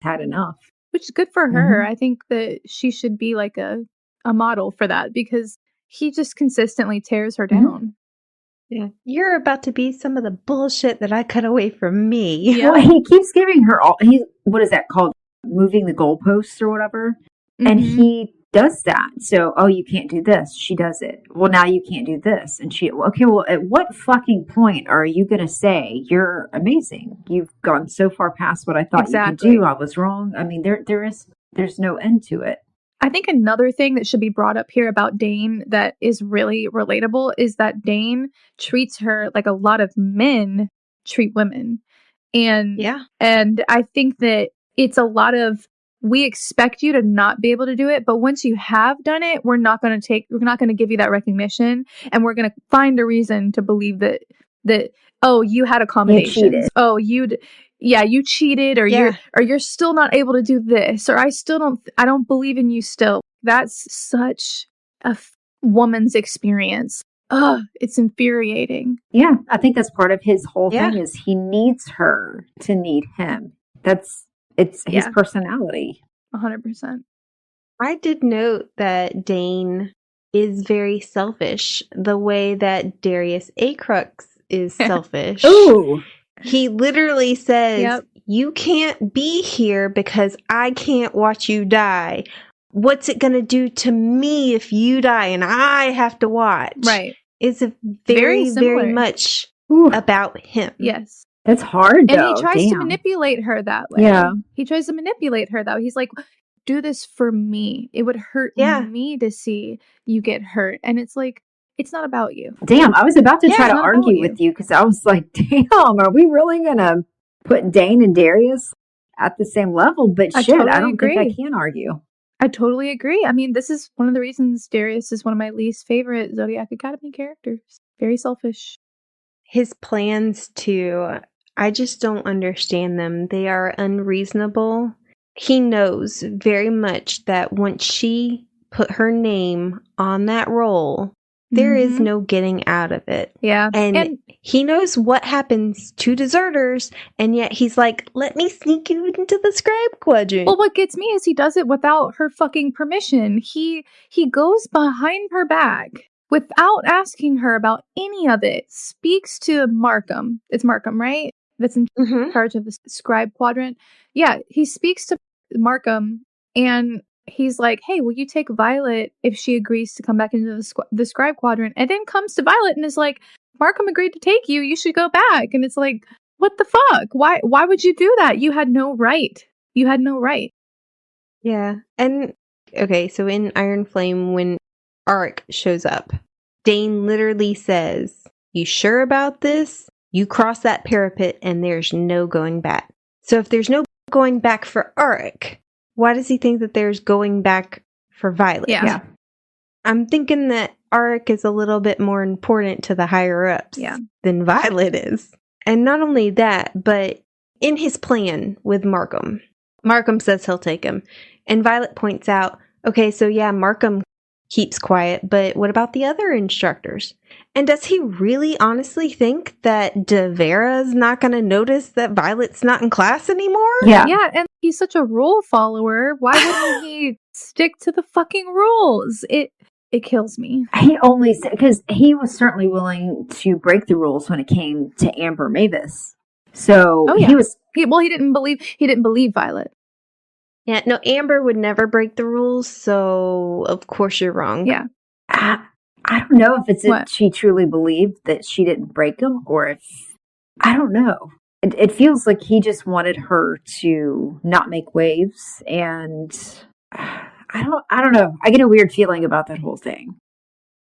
Speaker 4: had enough.
Speaker 1: Which is good for her. I think that she should be like a model for that because he just consistently tears her down.
Speaker 2: Yeah. You're about to be some of the bullshit that I cut away from me.
Speaker 4: Yeah. Well, he keeps giving her what is that called? Moving the goalposts or whatever. And he does that. So, you can't do this. She does it. Well, now you can't do this. And at what fucking point are you going to say you're amazing? You've gone so far past what I thought you could do. I was wrong. I mean, there's no end to it.
Speaker 1: I think another thing that should be brought up here about Dane that is really relatable is that Dane treats her like a lot of men treat women. And I think that it's a lot of, we expect you to not be able to do it, but once you have done it, we're not going to give you that recognition, and we're going to find a reason to believe that you had accommodations. You cheated, or you're still not able to do this, or I don't believe in you still. That's such a woman's experience. It's infuriating.
Speaker 4: Yeah, I think that's part of his whole thing is he needs her to need him. It's his personality.
Speaker 1: 100%.
Speaker 2: I did note that Dane is very selfish, the way that Darius Acrux is selfish.
Speaker 4: Ooh.
Speaker 2: He literally says, you can't be here because I can't watch you die. What's it going to do to me if you die and I have to watch?
Speaker 1: Right.
Speaker 2: It's very, very much about him.
Speaker 1: Yes.
Speaker 4: That's hard, though.
Speaker 1: And he tries to manipulate her that way.
Speaker 4: Yeah.
Speaker 1: He tries to manipulate her, though. He's like, do this for me. It would hurt me to see you get hurt. And it's like, it's not about you.
Speaker 4: Damn, I was about to try to argue with you because I was like, damn, are we really going to put Dane and Darius at the same level? But I don't think I can argue.
Speaker 1: I totally agree. I mean, this is one of the reasons Darius is one of my least favorite Zodiac Academy characters. Very selfish.
Speaker 2: His plans too, I just don't understand them. They are unreasonable. He knows very much that once she put her name on that roll, there is no getting out of it.
Speaker 1: Yeah.
Speaker 2: And he knows what happens to deserters, and yet he's like, let me sneak you into the scribe quadrant.
Speaker 1: Well, what gets me is he does it without her fucking permission. He goes behind her back without asking her about any of it, speaks to Markham. It's Markham, right? That's in charge of the scribe quadrant. Yeah, he speaks to Markham and he's like, hey, will you take Violet if she agrees to come back into the Scribe Quadrant? And then comes to Violet and is like, Markham agreed to take you. You should go back. And it's like, what the fuck? Why would you do that? You had no right. You had no right.
Speaker 2: Yeah. And, okay, so in Iron Flame, when Auric shows up, Dane literally says, you sure about this? You cross that parapet and there's no going back. So if there's no going back for Auric, why does he think that there's going back for Violet?
Speaker 1: Yeah.
Speaker 2: I'm thinking that Auric is a little bit more important to the higher-ups than Violet is. And not only that, but in his plan with Markham says he'll take him. And Violet points out, okay, so yeah, Markham keeps quiet, but what about the other instructors? And does he really honestly think that De Vera's not going to notice that Violet's not in class anymore?
Speaker 1: Yeah, and he's such a rule follower. Why wouldn't he stick to the fucking rules? It kills me.
Speaker 4: He only said, because he was certainly willing to break the rules when it came to Amber Mavis. So he didn't believe Violet.
Speaker 2: Yeah, no, Amber would never break the rules, so of course you're wrong.
Speaker 1: Yeah.
Speaker 4: I don't know if it's that she truly believed that she didn't break them, or if, I don't know. It feels like he just wanted her to not make waves, and I don't know. I get a weird feeling about that whole thing.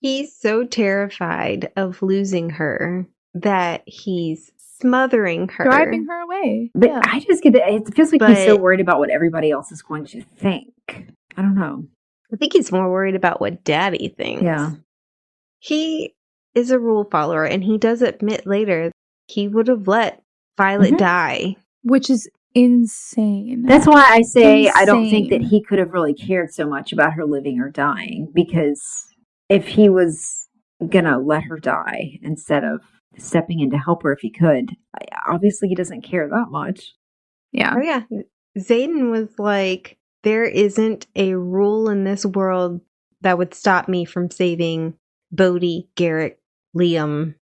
Speaker 2: He's so terrified of losing her that he's smothering her.
Speaker 1: Driving her away.
Speaker 4: But I just get it feels like he's so worried about what everybody else is going to think. I don't know.
Speaker 2: I think he's more worried about what Daddy thinks.
Speaker 4: Yeah.
Speaker 2: He is a rule follower, and he does admit later he would have let Violet die.
Speaker 1: Which is insane.
Speaker 4: That's why I say I don't think that he could have really cared so much about her living or dying, because if he was gonna let her die instead of stepping in to help her if he could, obviously he doesn't care that much.
Speaker 1: Yeah.
Speaker 2: Oh yeah. Xaden was like, there isn't a rule in this world that would stop me from saving Bodhi, Garrett, Liam.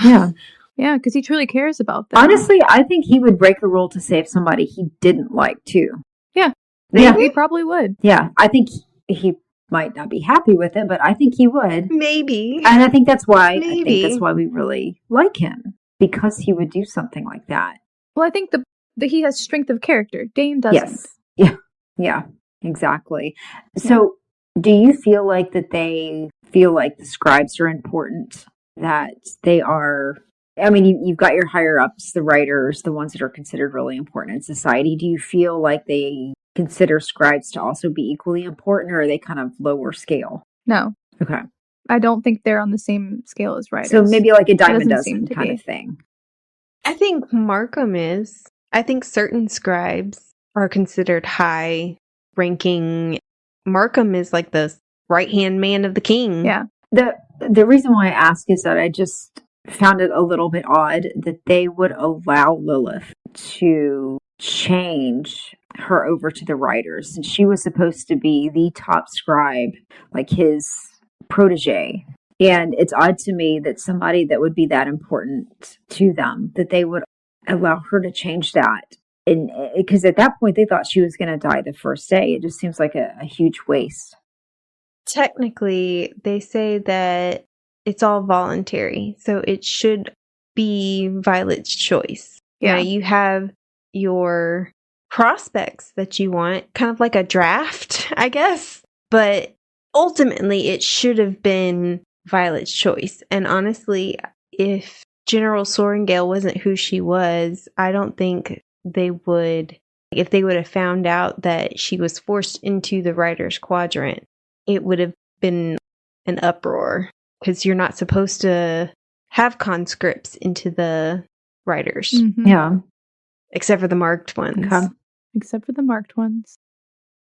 Speaker 4: Yeah.
Speaker 1: Yeah, because he truly cares about them.
Speaker 4: Honestly, I think he would break a rule to save somebody he didn't like too.
Speaker 1: Yeah. He probably would.
Speaker 4: Yeah. I think he might not be happy with it, but I think he would.
Speaker 2: Maybe.
Speaker 4: And I think that's why we really like him, because he would do something like that.
Speaker 1: Well, I think he has strength of character. Dane doesn't.
Speaker 4: Yes. Yeah, exactly. So do you feel like that they feel like the scribes are important, that they are, I mean, you've got your higher ups, the writers, the ones that are considered really important in society. Do you feel like they consider scribes to also be equally important, or are they kind of lower scale?
Speaker 1: No.
Speaker 4: Okay.
Speaker 1: I don't think they're on the same scale as writers.
Speaker 4: So maybe like a dime a dozen kind of thing.
Speaker 2: I think Markham is. I think certain scribes are considered high ranking. Markham is like the right-hand man of the king.
Speaker 1: Yeah.
Speaker 4: The reason why I ask is that I just found it a little bit odd that they would allow Lilith to change her over to the writers, and she was supposed to be the top scribe, like his protege. And it's odd to me that somebody that would be that important to them, that they would allow her to change that. And because at that point they thought she was going to die the first day. It just seems like a huge waste.
Speaker 2: Technically, they say that it's all voluntary, so it should be Violet's choice.
Speaker 1: Yeah.
Speaker 2: You have your prospects that you want, kind of like a draft, I guess. But ultimately, it should have been Violet's choice. And honestly, if General Sorrengail wasn't who she was, I don't think they would, if they would have found out that she was forced into the Writers' Quadrant, it would have been an uproar, because you're not supposed to have conscripts into the writers.
Speaker 1: Mm-hmm.
Speaker 4: Yeah.
Speaker 2: Except for the marked ones.
Speaker 4: Okay.
Speaker 1: Except for the marked ones.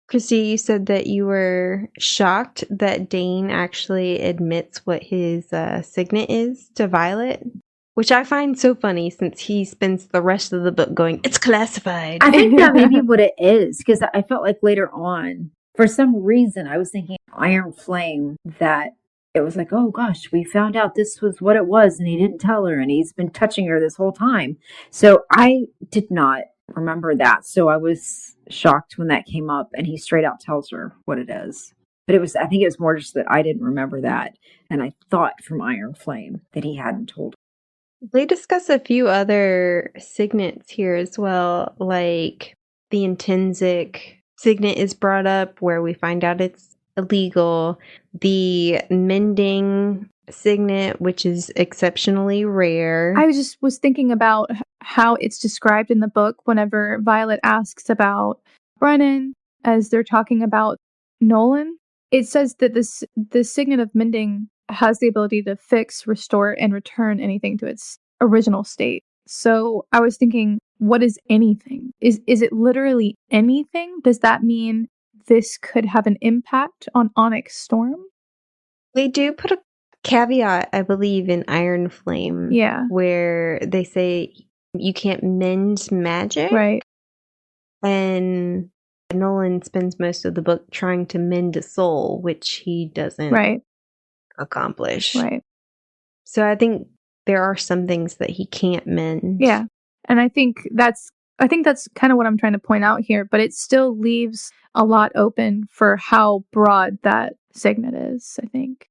Speaker 2: Christy, you said that you were shocked that Dane actually admits what his signet is to Violet, which I find so funny since he spends the rest of the book going, it's classified.
Speaker 4: I think that may be what it is, because I felt like later on, for some reason, I was thinking Iron Flame, that it was like, oh gosh, we found out this was what it was and he didn't tell her and he's been touching her this whole time. So I did not remember that. So I was shocked when that came up, and he straight out tells her what it is. But I think it was more just that I didn't remember that. And I thought from Iron Flame that he hadn't told her.
Speaker 2: They discuss a few other signets here as well, like the intrinsic signet is brought up where we find out it's illegal. The mending signet, which is exceptionally rare.
Speaker 1: I just was thinking about how it's described in the book whenever Violet asks about Brennan as they're talking about Nolan. It says that the signet of mending has the ability to fix, restore, and return anything to its original state. So I was thinking, what is anything? Is it literally anything? Does that mean this could have an impact on Onyx Storm?
Speaker 2: They do put a caveat, I believe, in Iron Flame.
Speaker 1: Yeah.
Speaker 2: Where they say you can't mend magic.
Speaker 1: Right.
Speaker 2: And Nolan spends most of the book trying to mend a soul, which he doesn't accomplish.
Speaker 1: Right.
Speaker 2: So I think there are some things that he can't mend.
Speaker 1: Yeah. And I think that's kind of what I'm trying to point out here, but it still leaves a lot open for how broad that signet is, I think.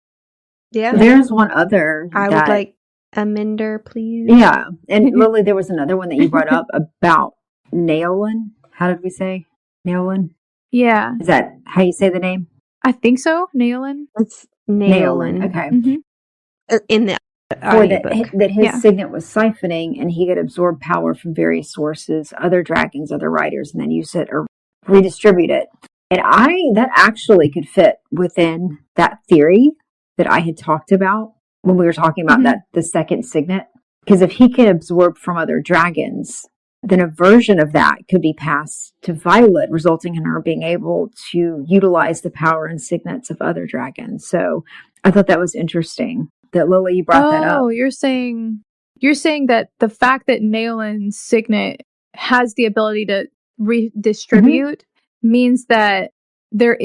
Speaker 2: Yeah.
Speaker 4: There's one other.
Speaker 2: I would like a mender, please.
Speaker 4: Yeah. And Lily, there was another one that you brought up about Naolin. How did we say? Naolin?
Speaker 1: Yeah.
Speaker 4: Is that how you say the name?
Speaker 1: I think so. Naolin?
Speaker 2: It's Naolin.
Speaker 4: Okay.
Speaker 1: Mm-hmm.
Speaker 2: In the
Speaker 4: that his signet was siphoning, and he could absorb power from various sources, other dragons, other riders, and then use it or redistribute it. And that actually could fit within that theory that I had talked about when we were talking about the second signet. Because if he can absorb from other dragons, then a version of that could be passed to Violet, resulting in her being able to utilize the power and signets of other dragons. So I thought that was interesting that Lily, you brought that up.
Speaker 1: Oh, you're saying that the fact that Naolin's signet has the ability to redistribute means that there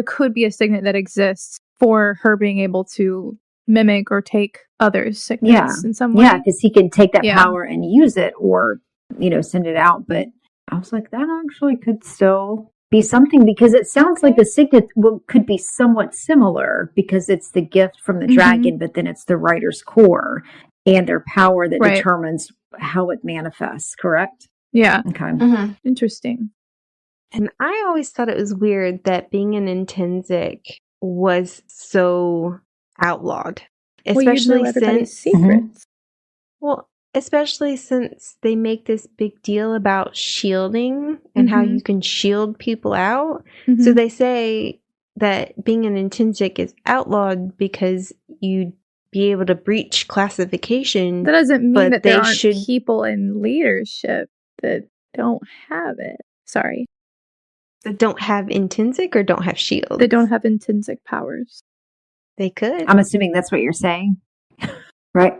Speaker 1: could be a signet that exists for her being able to mimic or take others' signets in some way.
Speaker 4: Yeah, because he can take that power and use it or, send it out. But I was like, that actually could still be something, because it sounds like the signet could be somewhat similar, because it's the gift from the dragon, but then it's the writer's core and their power that determines how it manifests, correct?
Speaker 1: Yeah.
Speaker 4: Okay.
Speaker 1: Interesting.
Speaker 2: And I always thought it was weird that being an intrinsic was so outlawed. Especially
Speaker 1: secrets.
Speaker 2: Well, especially since they make this big deal about shielding and how you can shield people out. So they say that being an intrinsic is outlawed because you'd be able to breach classification.
Speaker 1: That doesn't mean that there aren't people in leadership that don't have it. Sorry.
Speaker 2: That don't have intrinsic or don't have shields?
Speaker 1: That don't have intrinsic powers.
Speaker 2: They could.
Speaker 4: I'm assuming that's what you're saying, right?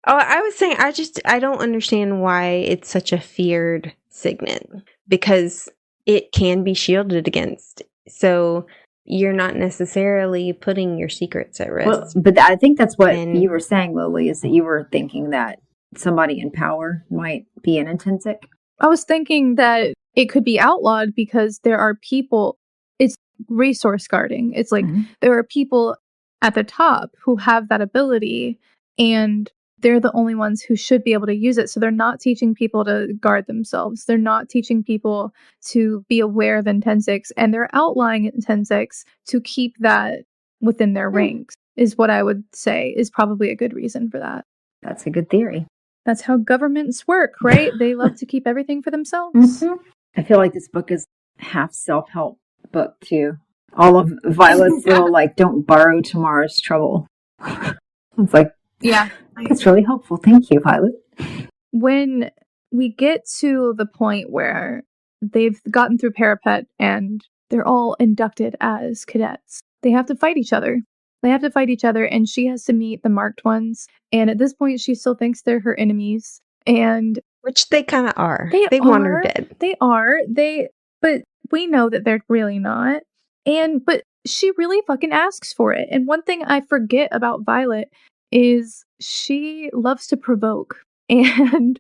Speaker 2: Oh, I was saying, I don't understand why it's such a feared signet, because it can be shielded against. So you're not necessarily putting your secrets at risk.
Speaker 4: Well, but I think that's what you were saying, Lily, is that you were thinking that somebody in power might be an intrinsic.
Speaker 1: I was thinking that it could be outlawed because there are people, it's resource guarding. It's like there are people at the top who have that ability, and they're the only ones who should be able to use it. So they're not teaching people to guard themselves. They're not teaching people to be aware of intrinsics, and they're outlawing intrinsics to keep that within their ranks, is what I would say is probably a good reason for that.
Speaker 4: That's a good theory.
Speaker 1: That's how governments work, right? They love to keep everything for themselves.
Speaker 4: I feel like this book is half self-help book too. All of Violet's little, don't borrow tomorrow's trouble. It's like,
Speaker 1: yeah,
Speaker 4: it's really helpful. Thank you, Violet.
Speaker 1: When we get to the point where they've gotten through Parapet and they're all inducted as cadets, they have to fight each other. And she has to meet the marked ones. And at this point, she still thinks they're her enemies. And
Speaker 2: which they kind of are. They want her dead.
Speaker 1: They are. But we know that they're really not. But she really fucking asks for it. And one thing I forget about Violet is she loves to provoke. And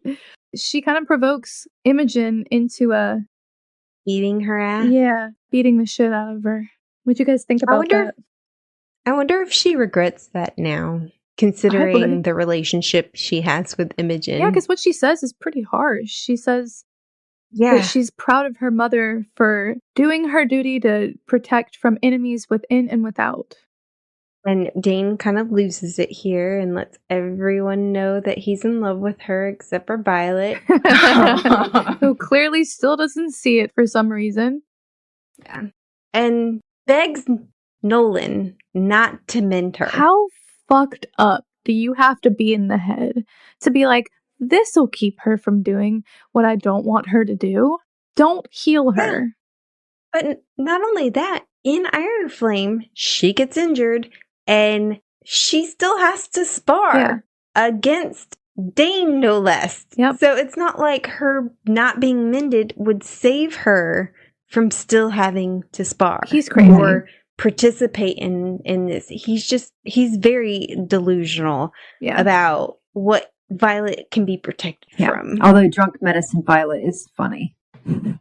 Speaker 1: She kind of provokes Imogen into
Speaker 2: Beating her ass?
Speaker 1: Yeah, beating the shit out of her. What'd you guys think about that?
Speaker 2: I wonder if she regrets that now, considering the relationship she has with Imogen.
Speaker 1: Yeah, because what she says is pretty harsh. She says that she's proud of her mother for doing her duty to protect from enemies within and without.
Speaker 2: And Dane kind of loses it here and lets everyone know that he's in love with her except for Violet.
Speaker 1: Who clearly still doesn't see it for some reason.
Speaker 2: Yeah. And begs Nolan not to mend her.
Speaker 1: How fucked up do you have to be in the head to be like, this'll keep her from doing what I don't want her to do? Don't heal her.
Speaker 2: But not only that, in Iron Flame, she gets injured and she still has to spar against Dane, no less.
Speaker 1: Yep.
Speaker 2: So it's not like her not being mended would save her from still having to spar.
Speaker 1: He's crazy.
Speaker 2: Or participate in this. He's very delusional about what Violet can be protected from.
Speaker 4: Although drunk medicine Violet is funny.
Speaker 2: I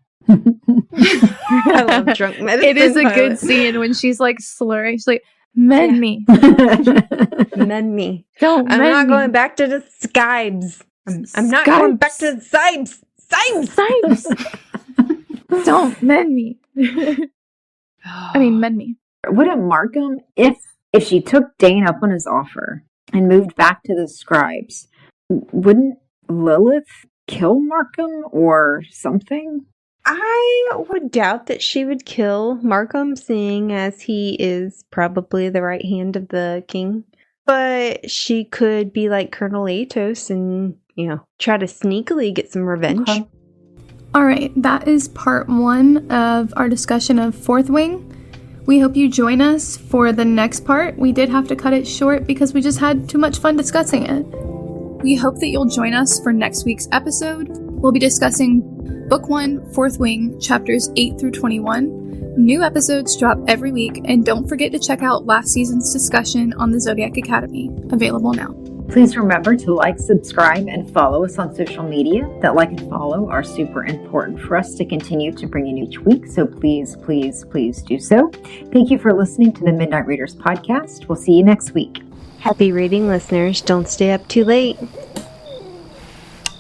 Speaker 2: love drunk medicine.
Speaker 1: It is a good scene when she's like slurring. She's like, mend me.
Speaker 2: Mend me.
Speaker 1: Don't
Speaker 2: I'm
Speaker 1: mend
Speaker 2: not
Speaker 1: me.
Speaker 2: going back to the Skybes. I'm not going back to the Sibes.
Speaker 1: Sibes. Don't mend me. I mean, mend me.
Speaker 4: Wouldn't Markham, if she took Dane up on his offer and moved back to the Scribes, wouldn't Lilith kill Markham or something?
Speaker 2: I would doubt that she would kill Markham, seeing as he is probably the right hand of the king. But she could be like Colonel Atos and, try to sneakily get some revenge.
Speaker 4: Okay.
Speaker 1: All right, that is part 1 of our discussion of Fourth Wing. We hope you join us for the next part. We did have to cut it short because we just had too much fun discussing it. We hope that you'll join us for next week's episode. We'll be discussing Book 1, Fourth Wing, chapters 8 through 21. New episodes drop every week, and don't forget to check out last season's discussion on the Zodiac Academy, available now.
Speaker 4: Please remember to like, subscribe, and follow us on social media. That like and follow are super important for us to continue to bring in each week, so please, please, please do so. Thank you for listening to the Midnight Readers podcast. We'll see you next week.
Speaker 2: Happy reading, listeners. Don't stay up too late.